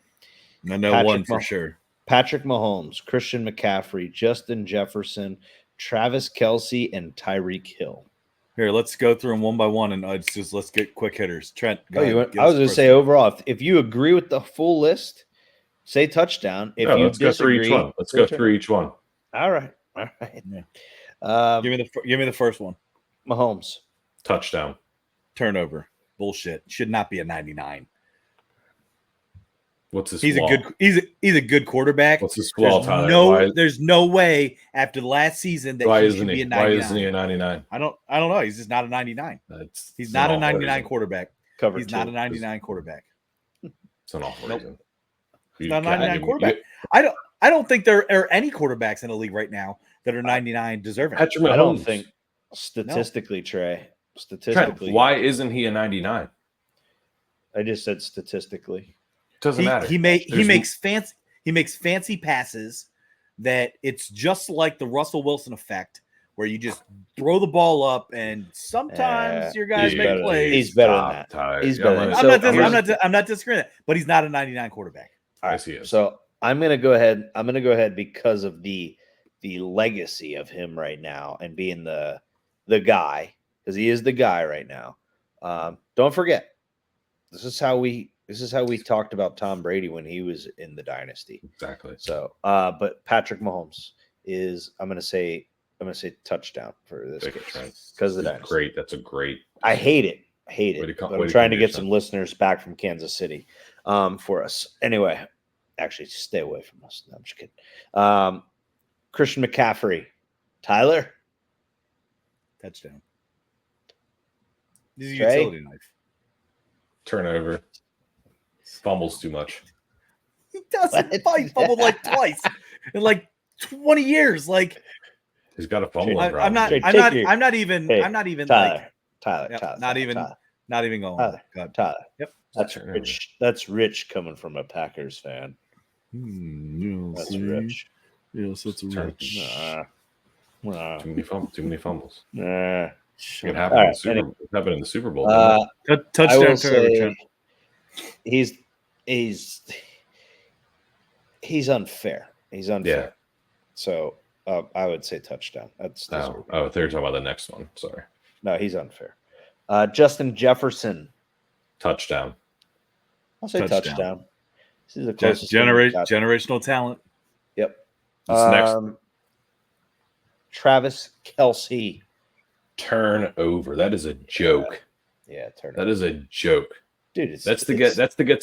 I know one for sure. Patrick Mahomes, Christian McCaffrey, Justin Jefferson, Travis Kelce, and Tyreek Hill. Here, let's go through them one by one, and let's get quick hitters. Trent, I was going to say overall, if you agree with the full list, say touchdown. If you let's disagree, go through each one. Let's go through each one. All right. Yeah. Give me the first one. Mahomes, touchdown, turnover, bullshit. Should not be a 99. What's his? He's a good quarterback. What's his flaw, Tyler? There's no way after the last season that he should be a 99. Why isn't he a 99? I don't know. He's just not a 99. He's not a 99 quarterback. He's not a 99 quarterback. It's an awful reason. He's not a 99 quarterback. I don't think there are any quarterbacks in the league right now that are 99 deserving. I don't think statistically, Trey. Statistically, Trent, why isn't he a 99? I just said statistically. Doesn't matter. He makes fancy passes that it's just like the Russell Wilson effect, where you just throw the ball up and sometimes your guys make plays. He's better than that. Tyler. He's better than that. I'm not disagreeing that, but he's not a 99 quarterback. All right, so I'm gonna go ahead because of the legacy of him right now and being the guy, because he is the guy right now. Don't forget, this is how we talked about Tom Brady when he was in the dynasty. Exactly. So, but Patrick Mahomes is, I'm gonna say touchdown for this because of the dynasty. Great. That's a great. I hate it. hate Way to it. come- But way I'm to trying to come get here, some son. listeners back from Kansas City for us. Anyway, actually, stay away from us. No, I'm just kidding. Christian McCaffrey. Tyler? Touchdown. This is a Trey? utility knife. Turnover. Fumbles too much. He doesn't What? fight fumbled like twice in like 20 years. Like He's got a fumbling I- problem. I'm Trey, not. take I'm not. your- I'm not even. Hey, I'm not even Tyler. like. Tyler. Yeah, Tyler. not even. Tyler. Not even going. Tyler. God. Tyler. Yep. That's Turnover. rich. That's rich coming from a Packers fan. Yeah, That's see? rich. Yes, that's a Turn- rich. Nah. Too many fumbles. Nah. It Shut happened, up. All right, it happened in the Super Bowl. Didn't it? I Touchdown will turnover. say Trent. he's unfair. He's unfair. Yeah. So I would say touchdown. That's deserving. Oh, I thought you were talking about the next one. Sorry. No, he's unfair. Justin Jefferson. Touchdown. I'll say Touchdown. touchdown. This is the closest thing we've got. Generational talent. Yep. This next Travis Kelce. turnover. That is a joke. Yeah, turn. That is a joke. Dude, it's That's to get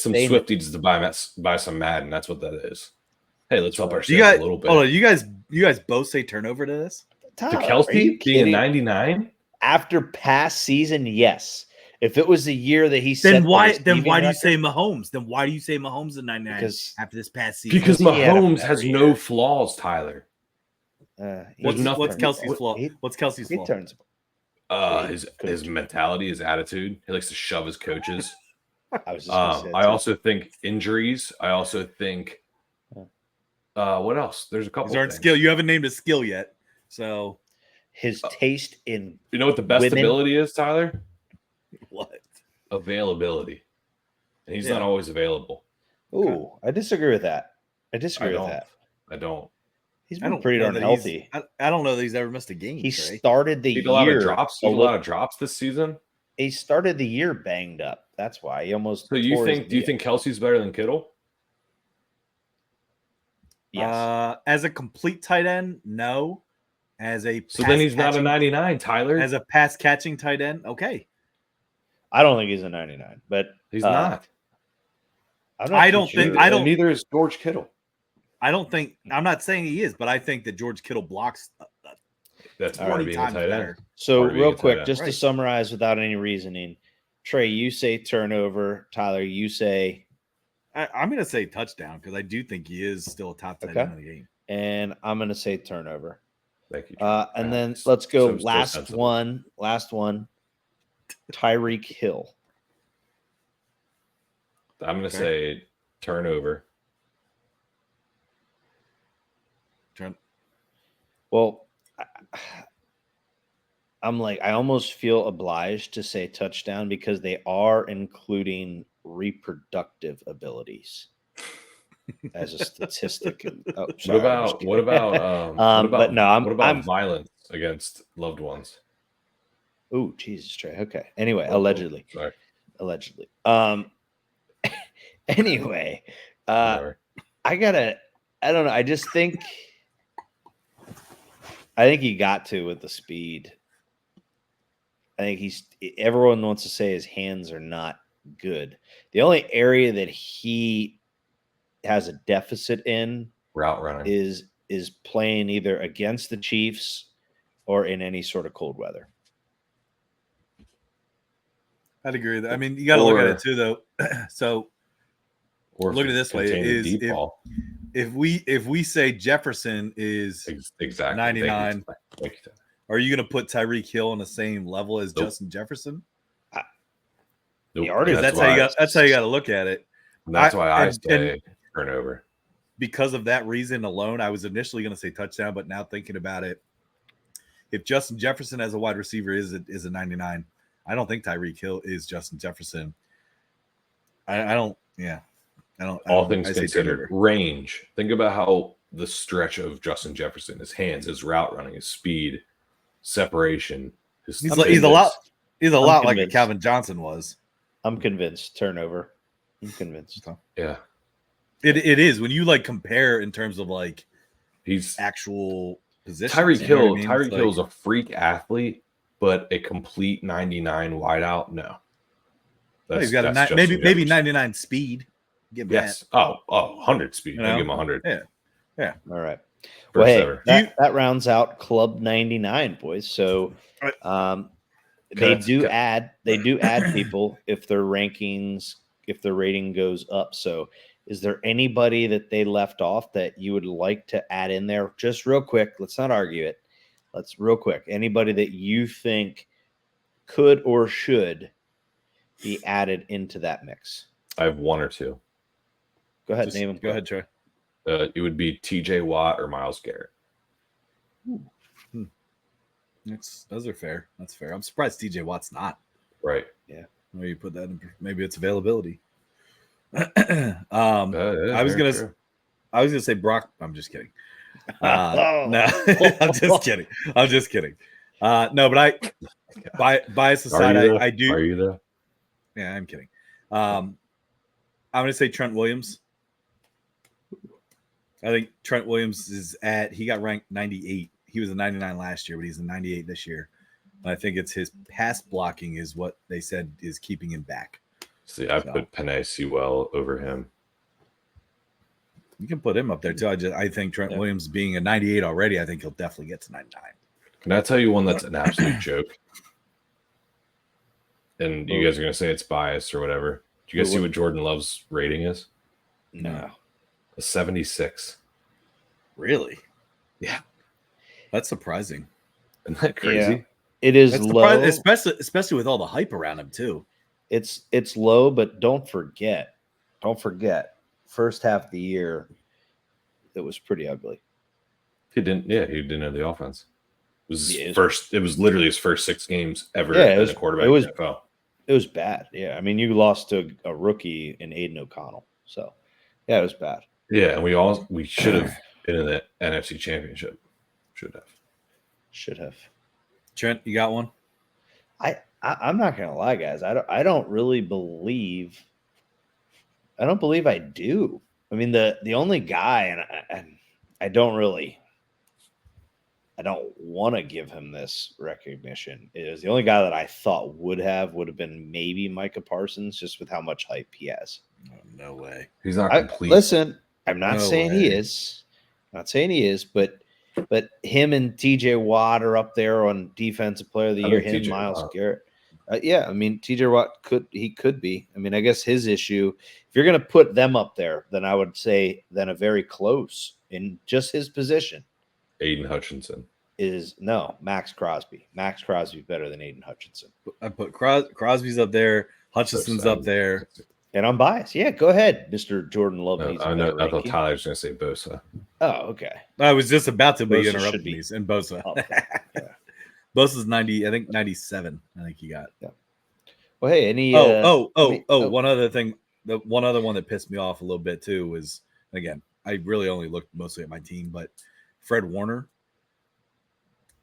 some same- Swifties to buy some Madden. That's what that is. Hey, let's help You ourselves guys, a little bit. hold on, you guys both say turnover to this? To Tyler, are you Kelsey being a kidding? 99? After past season, yes. If it was the year that he set Then the why receiving do you record- say Mahomes? Then why do you say Mahomes in 99 Because- after this past season? Because he had a Mahomes better has year. no flaws, Tyler. what's nothing- what's Kelsey's he- flaw? he- What's Kelsey's He flaw? turns. His Coach. mentality, his attitude. He likes to shove his coaches. I was just gonna say I that too. also think injuries. I also think what else? There's a couple. These aren't things. skill. You haven't named a skill yet. So His taste in You know what the best Women- ability is, Tyler? what? Availability. And he's Yeah. not always available. ooh, I disagree with that. I I disagree with don't. that. I don't. He's I been don't pretty know darn that healthy. I don't know that he's ever missed a game. He Trey. started the He had a lot of year. drops. a He had a li- lot of drops this season. He started the year banged up. That's why he almost. So you tore his think? Do you knee. think Kelsey's better than Kittle? Yes. As a complete tight end, no. As a So pass then he's not a catching- 99, Tyler. As a pass catching tight end, okay. I don't think he's a 99, but He's uh, not. I'm not I too don't sure. think- I don't- And neither is George Kittle. I don't think I'm not saying he is, but I think that George Kittle blocks That's part of 20 being a times tight better. end. So Part of being real a tight quick, end. just to Right. summarize without any reasoning, Trey, you say turnover. Tyler, you say, I'm going to say touchdown because I do think he is still a top tight Okay. end in the game. and I'm going to say turnover. Thank you. And then Nice. let's go So last sensible. one. Last one. Tyreek Hill. I'm going Okay. to say turnover. Well, I'm like, I almost feel obliged to say touchdown because they are including reproductive abilities as a statistic. Oh, sorry, I'm just What about but no, I'm- what about I'm- violence against loved ones? Oh, Jesus, Trey. Okay. Anyway, Oh, allegedly. Sorry. Allegedly. Anyway, Sorry. I don't know. I just think he got to with the speed. I think everyone wants to say his hands are not good. The only area that he has a deficit in Route running. is playing either against the Chiefs or in any sort of cold weather. I'd agree with that. I mean, you got to look at Or- it too, though. So Or look if at it it's this way, containing is deep if- ball. if we say Jefferson is, Exactly. 99. Thank you. are you going to put Tyreek Hill on the same level as Nope. Justin Jefferson? He already- Because that's how you got to look at it. That's why I and- say turnover. Because of that reason alone, I was initially going to say touchdown, but now thinking about it, if Justin Jefferson as a wide receiver is a 99, I don't think Tyreek Hill is Justin Jefferson. I don't. Yeah, I don't. All things I say considered, turnover. range. Think about how the stretch of Justin Jefferson, his hands, his route running, his speed, separation. His He's a lot. He's a I'm lot like a convinced. Calvin Johnson was. I'm convinced. Turnover. I'm convinced. Yeah, It is when you like compare in terms of like he's actual positions. Tyreek you know what Hill. I mean? Tyreek It's Hill's a freak athlete, but a complete 99 wideout. No, He's got maybe 99 speed. Give yes. That. 100 speed. I'll give him 100. Yeah. All right. Well, hey, that rounds out Club 99, boys. So they do add people if their rating goes up. So is there anybody that they left off that you would like to add in there? Just real quick. Let's not argue it. Let's real quick. Anybody that you think could or should be added into that mix? I have one or two. Go ahead, name them. Go ahead, Trey. It would be TJ Watt or Myles Garrett. Those are fair. That's fair. I'm surprised TJ Watt's not. Right. Yeah. Maybe you put that in. Maybe it's availability. I was gonna say Brock. I'm just kidding. No, I'm just kidding. No, but bias aside, I do. Are you there? Yeah, I'm kidding. I'm gonna say Trent Williams. I think Trent Williams he got ranked 98. He was a 99 last year, but he's a 98 this year. And I think it's his pass blocking is what they said is keeping him back. See, I put Penei Sewell over him. You can put him up there too. I think Trent Williams being a 98 already, I think he'll definitely get to 99. Can I tell you one that's an absolute joke? And you guys are going to say it's biased or whatever. Do you guys see what Jordan Love's rating is? No. A 76. Really? Yeah. That's surprising. Isn't that crazy? Yeah. It is low. Especially with all the hype around him too. It's low, but don't forget, first half of the year, it was pretty ugly. He didn't have the offense. It was literally his first 6 games ever as a quarterback in the NFL. It was bad. Yeah. I mean, you lost to a rookie in Aiden O'Connell. So yeah, it was bad. Yeah, and we should have been in the NFC Championship. Should have. Trent, you got one? I'm not gonna lie, guys. I don't believe I do. I mean, the only guy, and I don't want to give him this recognition, is the only guy that I thought would have been maybe Micah Parsons, just with how much hype he has. Oh, no way. He's not complete. Listen, I'm not saying he is. I'm not saying he is, but him and TJ Watt are up there on defensive player of the year. Him, Myles Garrett. Yeah, I mean, TJ Watt could be. I mean, I guess his issue, if you're going to put them up there, then I would say then a very close in just his position. Aiden Hutchinson is Max Crosby. Max Crosby's better than Aiden Hutchinson. I put Crosby's up there. Hutchinson's up there. And I'm biased. Yeah, go ahead, Mr. Jordan Love. I know. I thought Tyler was going to say Bosa. Oh, okay. I was just about to be interrupting these in Bosa. Yeah. Bosa's 90. I think 97. I think he got. Yeah. Well, hey, any? One other thing. The one other one that pissed me off a little bit too was, again, I really only looked mostly at my team, but Fred Warner.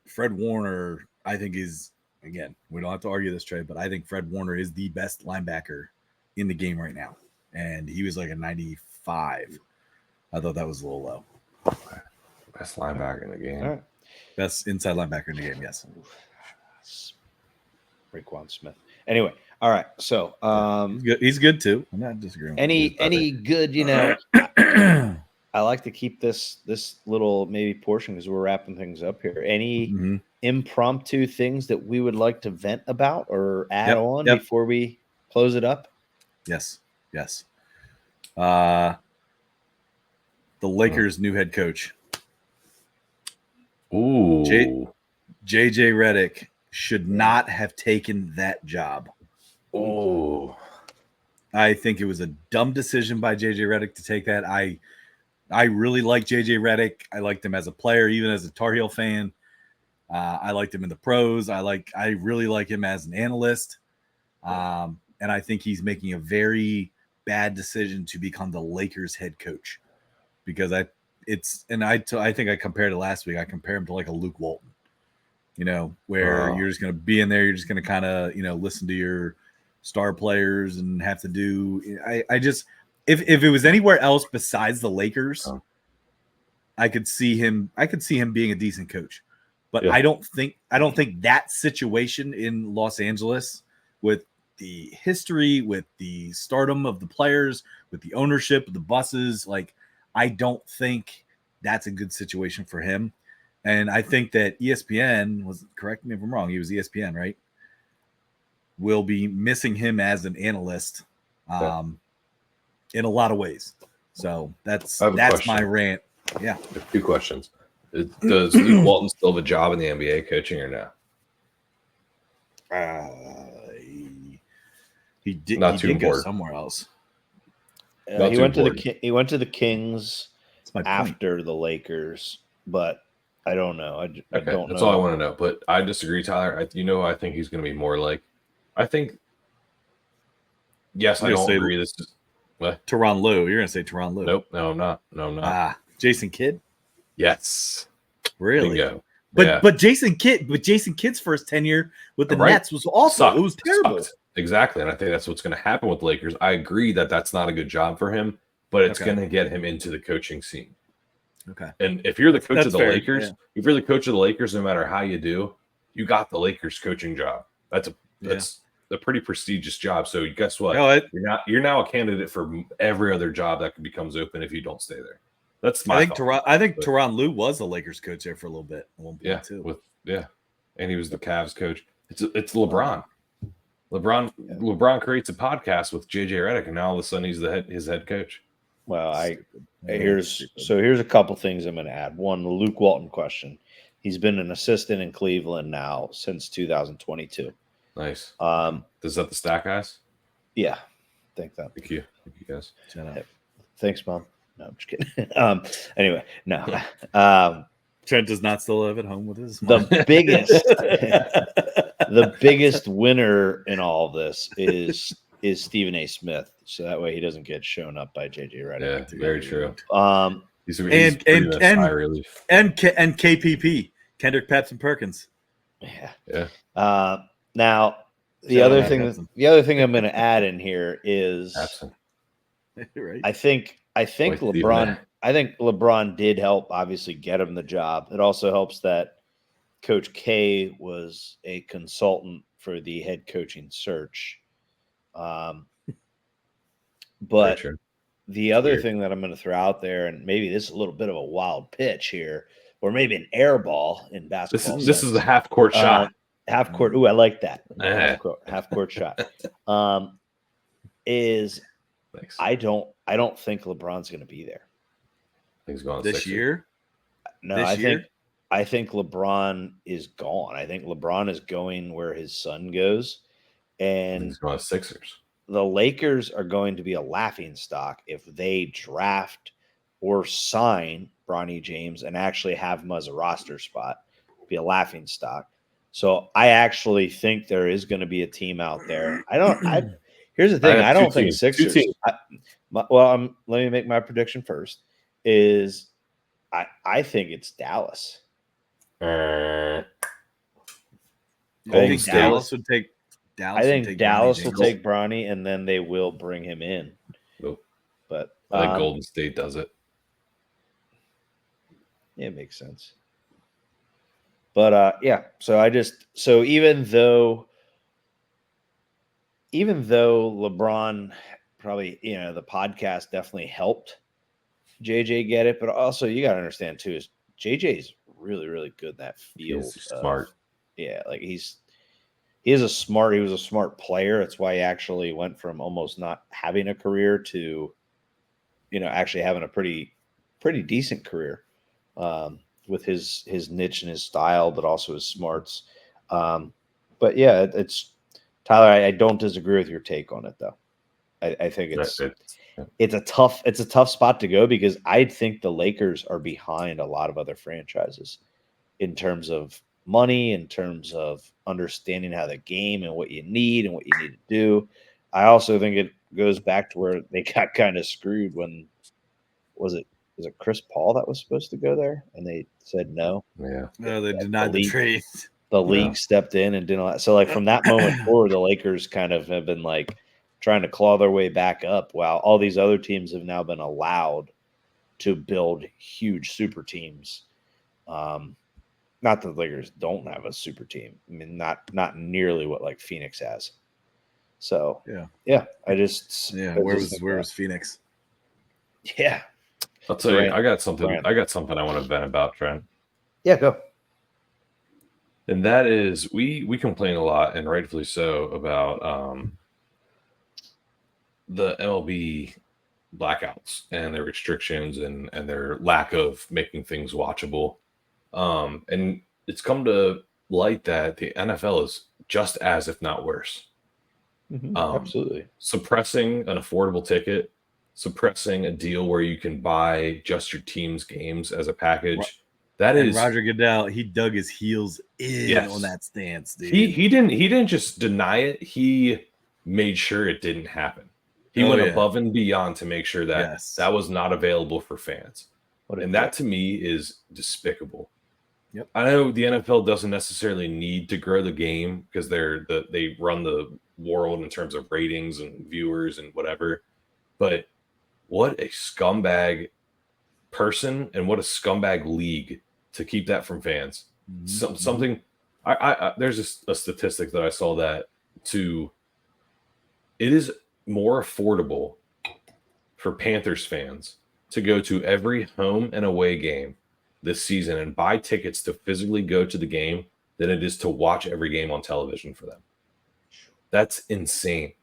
Fred Warner, I think is, again, we don't have to argue this, Trey, but I think Fred Warner is the best linebacker in the game right now, and he was like a 95. I thought that was a little low. Best linebacker in the game. All right. Best inside linebacker in the game. Yes. Raekwon Smith. Anyway, all right. So he's good too. I'm not disagreeing. Any good? I like to keep this little maybe portion because we're wrapping things up here. Any impromptu things that we would like to vent about or add on before we close it up? Yes. The Lakers' new head coach. Ooh. JJ Redick should not have taken that job. Oh. I think it was a dumb decision by JJ Redick to take that. I really like JJ Redick. I liked him as a player, even as a Tar Heel fan. I liked him in the pros. I really like him as an analyst. And I think he's making a very bad decision to become the Lakers head coach, because I think I compared it last week. I compare him to like a Luke Walton, where you're just going to be in there. You're just going to kind of, listen to your star players and have to do. If it was anywhere else besides the Lakers, I could see him being a decent coach, but I don't think that situation in Los Angeles with history, with the stardom of the players, with the ownership of the buses, like I don't think that's a good situation for him. And I think that ESPN was, correct me if I'm wrong, he was ESPN, right? Will be missing him as an analyst in a lot of ways. So that's my rant. Yeah. 2 questions. Does Luke Walton still have a job in the NBA coaching or no? He did. Not he too did go bored. somewhere else. He went to the Kings That's my point. after the Lakers, but I don't know. I don't know. That's all I want to know. But I disagree, Tyler. I think he's going to be more like. I think. Yes, I don't agree. This is what? Tyronn Lue. You're going to say Tyronn Lue. Nope. No, I'm not. No, I'm not. Jason Kidd. Yes. Really? Bingo. But Jason Kidd's first tenure with the Nets was awful. It was terrible. Sucked. Exactly, and I think that's what's going to happen with Lakers. I agree that that's not a good job for him, but it's going to get him into the coaching scene. Okay. And if you're the coach of the Lakers, if you're the coach of the Lakers, no matter how you do, you got the Lakers coaching job. That's a pretty prestigious job. So guess what? You're now a candidate for every other job that becomes open if you don't stay there. That's my I think Tyronn Lue was the Lakers coach there for a little bit. At one point too. And he was the Cavs coach. It's LeBron. LeBron creates a podcast with JJ Redick, and now all of a sudden he's his head coach. Well, here's a couple things I'm going to add. One, the Luke Walton question. He's been an assistant in Cleveland now since 2022. Nice. Is that the stat guys? Yeah, I think that. Thank you guys. Thanks, Mom. No, I'm just kidding. Anyway, no. Trent does not still live at home with his mom. The biggest winner in all of this is Stephen A. Smith, so that way he doesn't get shown up by JJ Redick. Yeah, very true. He's and KPP, Kendrick Patson Perkins. Yeah. Now the other thing I'm going to add in here is right. I think LeBron did help obviously get him the job. It also helps that Coach K was a consultant for the head coaching search. But the other thing that I'm going to throw out there, and maybe this is a little bit of a wild pitch here, or maybe an air ball in basketball. This is a half court shot. Half court. Ooh, I like that. Half court shot. Thanks. I don't think LeBron's going to be there. He's gone this year. No, I think LeBron is gone. I think LeBron is going where his son goes, and he's going to Sixers. The Lakers are going to be a laughingstock if they draft or sign Bronny James and actually have him as a roster spot. Be a laughingstock. So I actually think there is going to be a team out there. Here's the thing. I don't think Sixers. Let me make my prediction first. I think it's Dallas. I think Dallas would take. I think Dallas will take Bronny, and then they will bring him in. Nope. But I think Golden State does it. Yeah, it makes sense. But so even though LeBron probably, the podcast definitely helped JJ get it, but also you got to understand too is JJ's really, really good in that field. He's smart. Like he was a smart player. That's why he actually went from almost not having a career to, actually having a pretty decent career with his niche and his style, but also his smarts. But yeah, it's Tyler. I don't disagree with your take on it though. I think it's a tough spot to go because I think the Lakers are behind a lot of other franchises in terms of money, in terms of understanding how the game and what you need and what you need to do. I also think it goes back to where they got kind of screwed when was it Chris Paul that was supposed to go there and they said no. Yeah. No, they denied the trade. The league stepped in and didn't. So like from that moment forward, the Lakers kind of have been like trying to claw their way back up while all these other teams have now been allowed to build huge super teams. Not that the Lakers don't have a super team. I mean, not nearly what like Phoenix has. So yeah. I just Where was Phoenix? Yeah, I'll tell you, I got something I want to vent about, Trent. Yeah, go. And that is we complain a lot, and rightfully so, about the MLB blackouts and their restrictions and their lack of making things watchable. And it's come to light that the NFL is just as, if not worse. Absolutely. Suppressing an affordable ticket, suppressing a deal where you can buy just your team's games as a package. And Roger Goodell, he dug his heels in on that stance, dude. He didn't just deny it, he made sure it didn't happen. He went above and beyond to make sure that that was not available for fans. And that to me is despicable. Yep. I know the NFL doesn't necessarily need to grow the game because they run the world in terms of ratings and viewers and whatever. But what a scumbag person and what a scumbag league to keep that from fans. Something there's a statistic that I saw that it is more affordable for Panthers fans to go to every home and away game this season and buy tickets to physically go to the game than it is to watch every game on television for them. That's insane.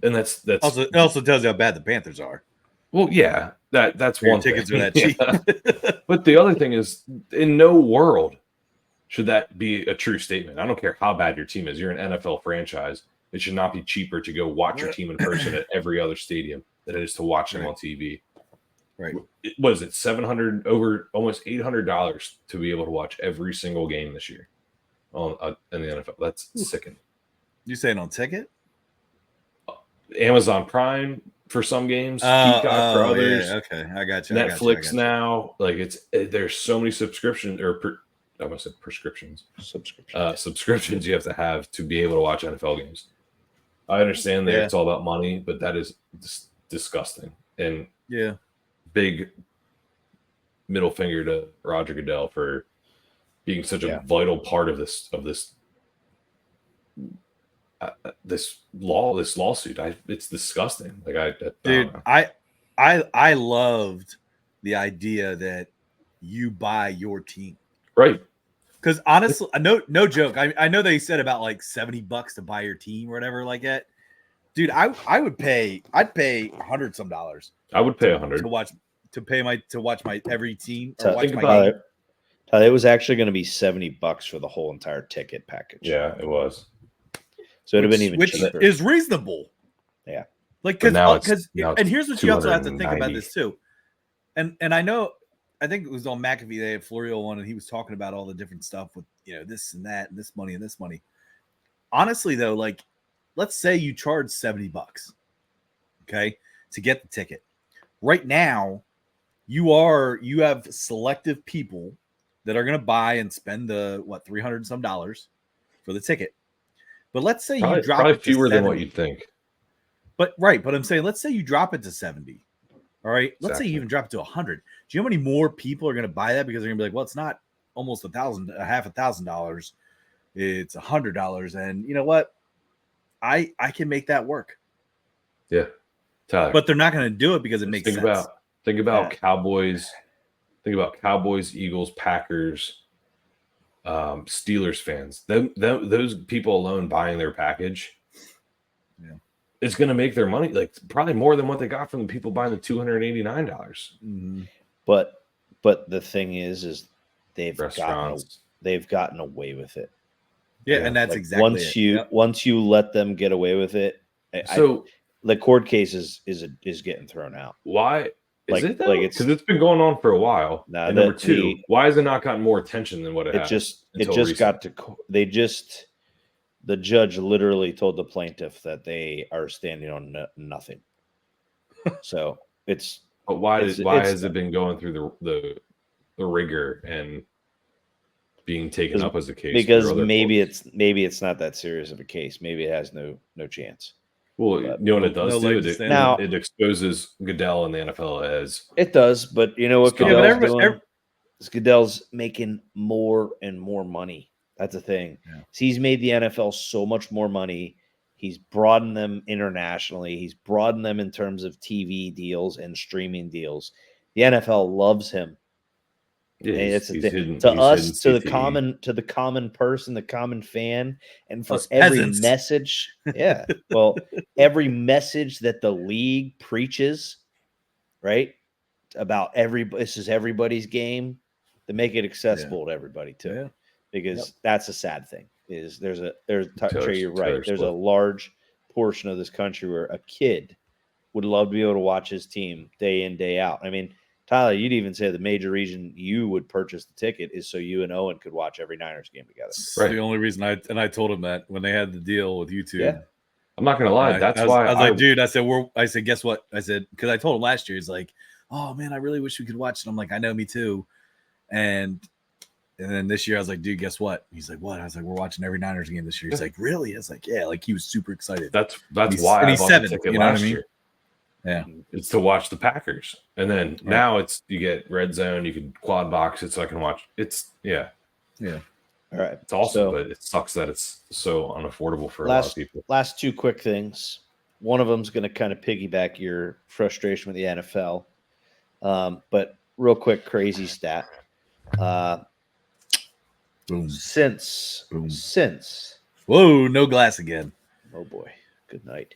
And that's also, it also tells you how bad the Panthers are. Well, yeah, that's one tickets thing. are that cheap. But the other thing is, in no world should that be a true statement. I don't care how bad your team is. You're an NFL franchise. It should not be cheaper to go watch your team in person at every other stadium than it is to watch them on TV. Right. What is it? $700 over almost $800 to be able to watch every single game this year in the NFL. That's sickening. You saying on ticket? Amazon Prime for some games, Peacock for others. Yeah, okay, I got you. Netflix now, like there's so many subscriptions I almost said prescriptions. Subscriptions you have to be able to watch NFL games. I understand that it's all about money, but that is disgusting. And big middle finger to Roger Goodell for being such a vital part of this lawsuit. It's disgusting. I loved the idea that you buy your team, right? Because honestly, no joke. I know they said about like $70 to buy your team or whatever like that. Dude, I'd pay $100 some. I would pay $100 to watch my every team. Think about it. It was actually going to be $70 for the whole entire ticket package. Yeah, it was. So it'd have been even cheaper. Which is reasonable. Yeah. Like and here's what you also have to think about this too. And I think it was on McAfee, they had Florio on, and he was talking about all the different stuff with this and that and this money and this money. Honestly, though, like let's say you charge $70, okay, to get the ticket. Right now, you have selective people that are going to buy and spend the $300 and some for the ticket. But let's say you drop it to fewer 70. than what you'd think. But I'm saying let's say you drop it to 70. All right. Let's say you even drop it to 100. Do you know how many more people are going to buy that? Because they're going to be like, well, it's not almost half $1,000. It's $100. And you know what? I can make that work. Yeah. Tyler. But they're not going to do it because it makes sense. Think about Cowboys. Think about Cowboys, Eagles, Packers, Steelers fans. Those people alone buying their package. Yeah. It's going to make their money like probably more than what they got from the people buying the $289. Mm-hmm. But the thing is they've gotten away with it. Yeah, and that's exactly once you let them get away with it. The court case is getting thrown out. Why is it though? Because it's been going on for a while. And number two, why has it not gotten more attention than what it has? The judge literally told the plaintiff that they are standing on nothing. So it's. But why has it been going through the rigor and being taken up as a case? Because maybe it's not that serious of a case. Maybe it has no chance. Well, you know what it does do? It exposes Goodell and the NFL as it does. But you know what Goodell's doing? Goodell's making more and more money. That's the thing. Yeah. He's made the NFL so much more money, He's broadened them internationally. He's broadened them in terms of TV deals and streaming deals. The NFL loves him. Yeah, It's he's to hidden us, to the CTE. common person, the common fan, and for Us every peasants. message. Yeah, well, every message that the league preaches, right, about this is everybody's game, to make it accessible to everybody too. Yeah. Because that's a sad thing. Is Trey, you're right. There's a Split. large portion of this country where a kid would love to be able to watch his team day in, day out. I mean, Tyler, you'd even say the major reason you would purchase the ticket is so you and Owen could watch every Niners game together. Right. The only reason I told him that when they had the deal with YouTube. Yeah. I'm not gonna lie. That's why I was like, dude, I said, guess what? I said, because I told him last year, he's like, oh man, I really wish we could watch it. I'm like, I know, me too. And then this year I was like, dude, guess what? He's like, what? I was like, we're watching every Niners game this year. He's like, really? I was like, yeah, like he was super excited. That's why I bought the ticket last year. Yeah, it's to watch the Packers, and then now it's you get Red Zone, you can quad box it, so I can watch. It's yeah. All right, it's awesome, but it sucks that it's so unaffordable for a lot of people. Last two quick things. One of them is going to kind of piggyback your frustration with the NFL, but real quick, crazy stat. Boom. Since whoa, no glass again. Oh boy, good night.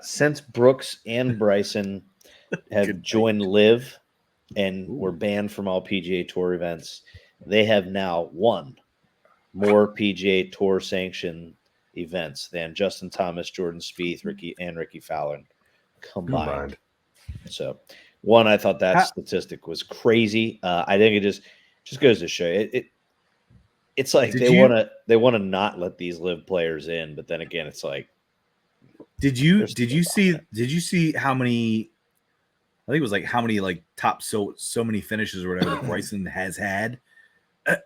Since Brooks and Bryson have joined Live and were banned from all PGA Tour events, they have now won more PGA Tour sanctioned events than Justin Thomas, Jordan Spieth, Ricky Fowler combined. So, I thought that statistic was crazy. I think it just goes to show you it's like they want to not let these Live players in, but then again, it's like. Did you see how many? I think it was like how many like top so many finishes or whatever that Bryson has had,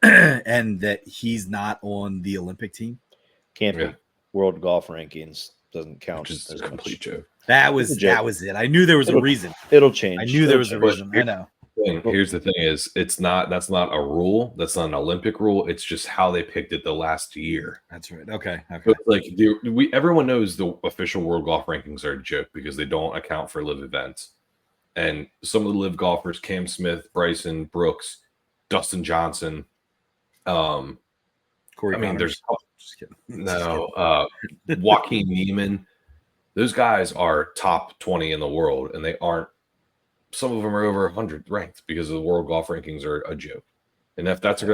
and that he's not on the Olympic team. Can't be. World golf rankings doesn't count. Just a complete joke. That was it. I knew there was a reason. It'll change. I knew there was a reason. I know. Here's the thing: that's not a rule. That's not an Olympic rule. It's just how they picked it the last year. That's right. Okay. But like everyone knows the official world golf rankings are a joke because they don't account for live events. And some of the live golfers, Cam Smith, Bryson, Brooks, Dustin Johnson, Corey. I mean, there's Joaquin Neiman. Those guys are top 20 in the world, and they aren't. Some of them are over 100 ranked because the world golf rankings are a joke. And if that's how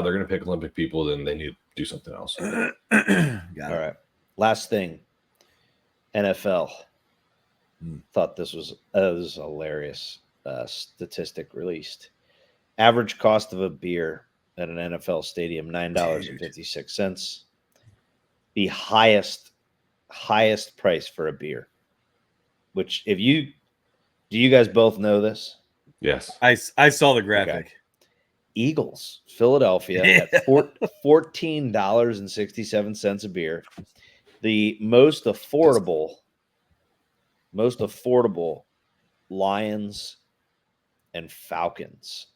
they're going to pick Olympic people, then they need to do something else. All right. Last thing. NFL. Thought this was a hilarious statistic released. Average cost of a beer at an NFL stadium, $9.56. The highest price for a beer. Which do you guys both know this? Yes. I saw the graphic. Okay. Eagles, Philadelphia at $14.67 a beer. The most affordable Lions and Falcons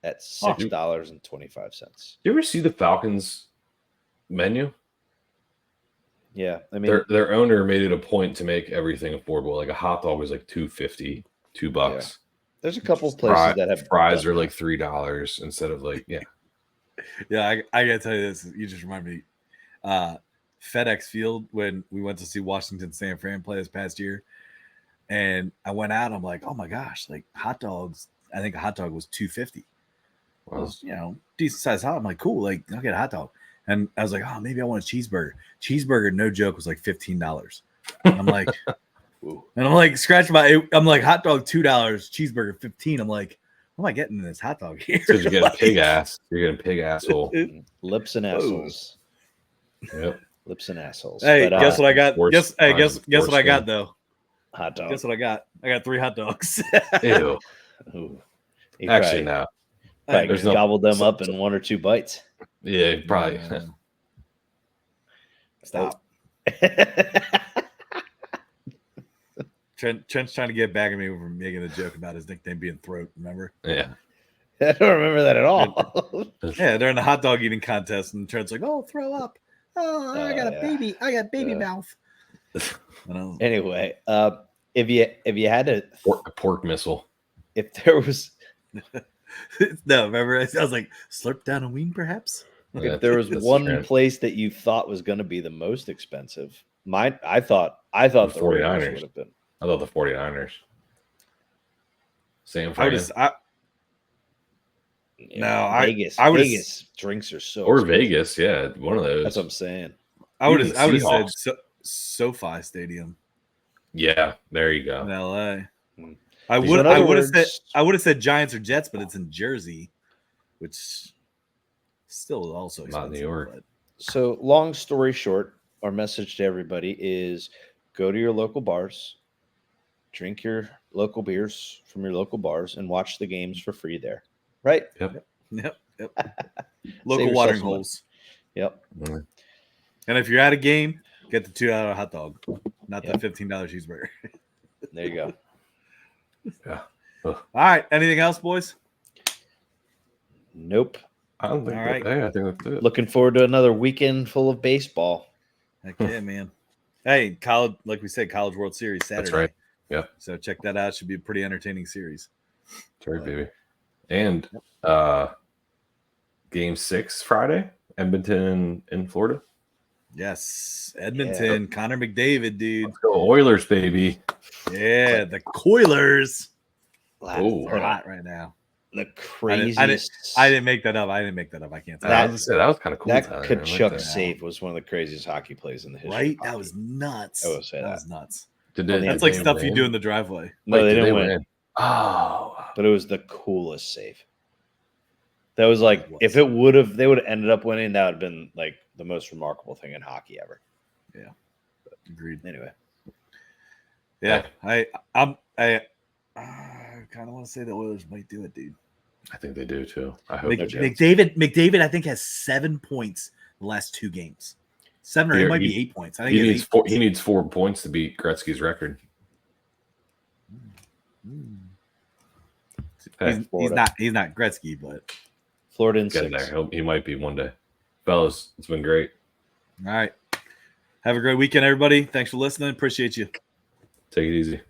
at $6.25. You ever see the Falcons menu? Yeah, I mean their owner made it a point to make everything affordable. Like a hot dog was like $2.50, $2. Yeah. There's a couple of places that have fries are like $3 instead of like Yeah, I gotta tell you this. You just remind me. FedEx Field when we went to see Washington San Fran play this past year, and I went out. I'm like, oh my gosh, like hot dogs. I think a hot dog was $2.50. Well, it was, decent size hot. I'm like, cool, like I'll get a hot dog. And I was like, oh, maybe I want a cheeseburger. Cheeseburger, no joke, was like $15. I'm like, and I'm like, I'm like, hot dog $2, cheeseburger $15. I'm like, what am I getting in this hot dog here? Because you get a pig ass. You're getting a pig asshole. Lips and assholes. Yep. Lips and assholes. Hey, guess what I got? Guess what I got though? Hot dog. Guess what I got? I got 3 hot dogs. Ew. Actually, no. There's gobbled them up in 1 or 2 bites. Yeah, probably. Stop. Trent's trying to get back at me for making a joke about his nickname being Throat. Remember? Yeah. I don't remember that at all. Yeah, they're in the hot dog eating contest, and Trent's like, "Oh, throw up." Oh, I got a yeah. baby. I got baby Yeah. mouth. Anyway, if you had to, pork missile. if there was No, remember I was like, slurp down a wing, perhaps. if there was That's one true. place that you thought was going to be the most expensive, I thought the Raiders 49ers. would have been. I thought the 49ers. Sam I Fran. would have. Vegas. I would've- Vegas drinks are so Or expensive. Vegas, yeah, one of those. That's what I'm saying. I would have Even said Seahawks. SoFi Stadium Yeah, there you go. in LA. Hmm. I So would in I other would have said words- I would have said Giants or Jets, but it's in Jersey, which still also Not expensive, New York. but- So, long story short, our message to everybody is go to your local bars, drink your local beers from your local bars, and watch the games for free there. Right? Yep. Yep. Save Local yourself watering some money. holes. Yep. Mm. And if you're at a game, get the $2 hot dog, not Yep. the $15 cheeseburger. There you go. Yeah. All right. Anything else, boys? Nope. I don't think All that, right. hey, I think that's it. Looking forward to another weekend full of baseball. Heck yeah, man. Hey, college, like we said, College World Series Saturday. That's right. Yeah. So check that out. Should be a pretty entertaining series. That's right, baby. And game 6 Friday, Edmonton in Florida. Yes. Edmonton, Connor McDavid, dude. Let's go Oilers, baby. Yeah, the Coilers. Oh. They're hot right now. The I didn't- craziest. I didn't make that up. I can't say I That- was gonna say, that was kind of cool. that Tyler. I like Kachuk that. save was one of the craziest hockey plays in the history. Right? of That hockey. was nuts. I will say that. was nuts. Did on the they- That's did like they stuff you win? do in the driveway. No, Wait, they did didn't win. Oh, But it was the coolest save. That was like It was. if they would have ended up winning, that would have been like the most remarkable thing in hockey ever. Agreed. Anyway, Yeah. I kind of want to say the Oilers might do it, dude. I think they do too. I hope they do. McDavid, I think, has 7 points the last 2 games. 7 or Here, it might he- be 8 points. I think He he has needs 8 4. points. He needs 4 points to beat Gretzky's record. Hey, He's Florida. not Gretzky, but Florida in get 6. there. He might be one day. Fellas, it's been great. all right. Have a great weekend, everybody. Thanks for listening. Appreciate you. Take it easy.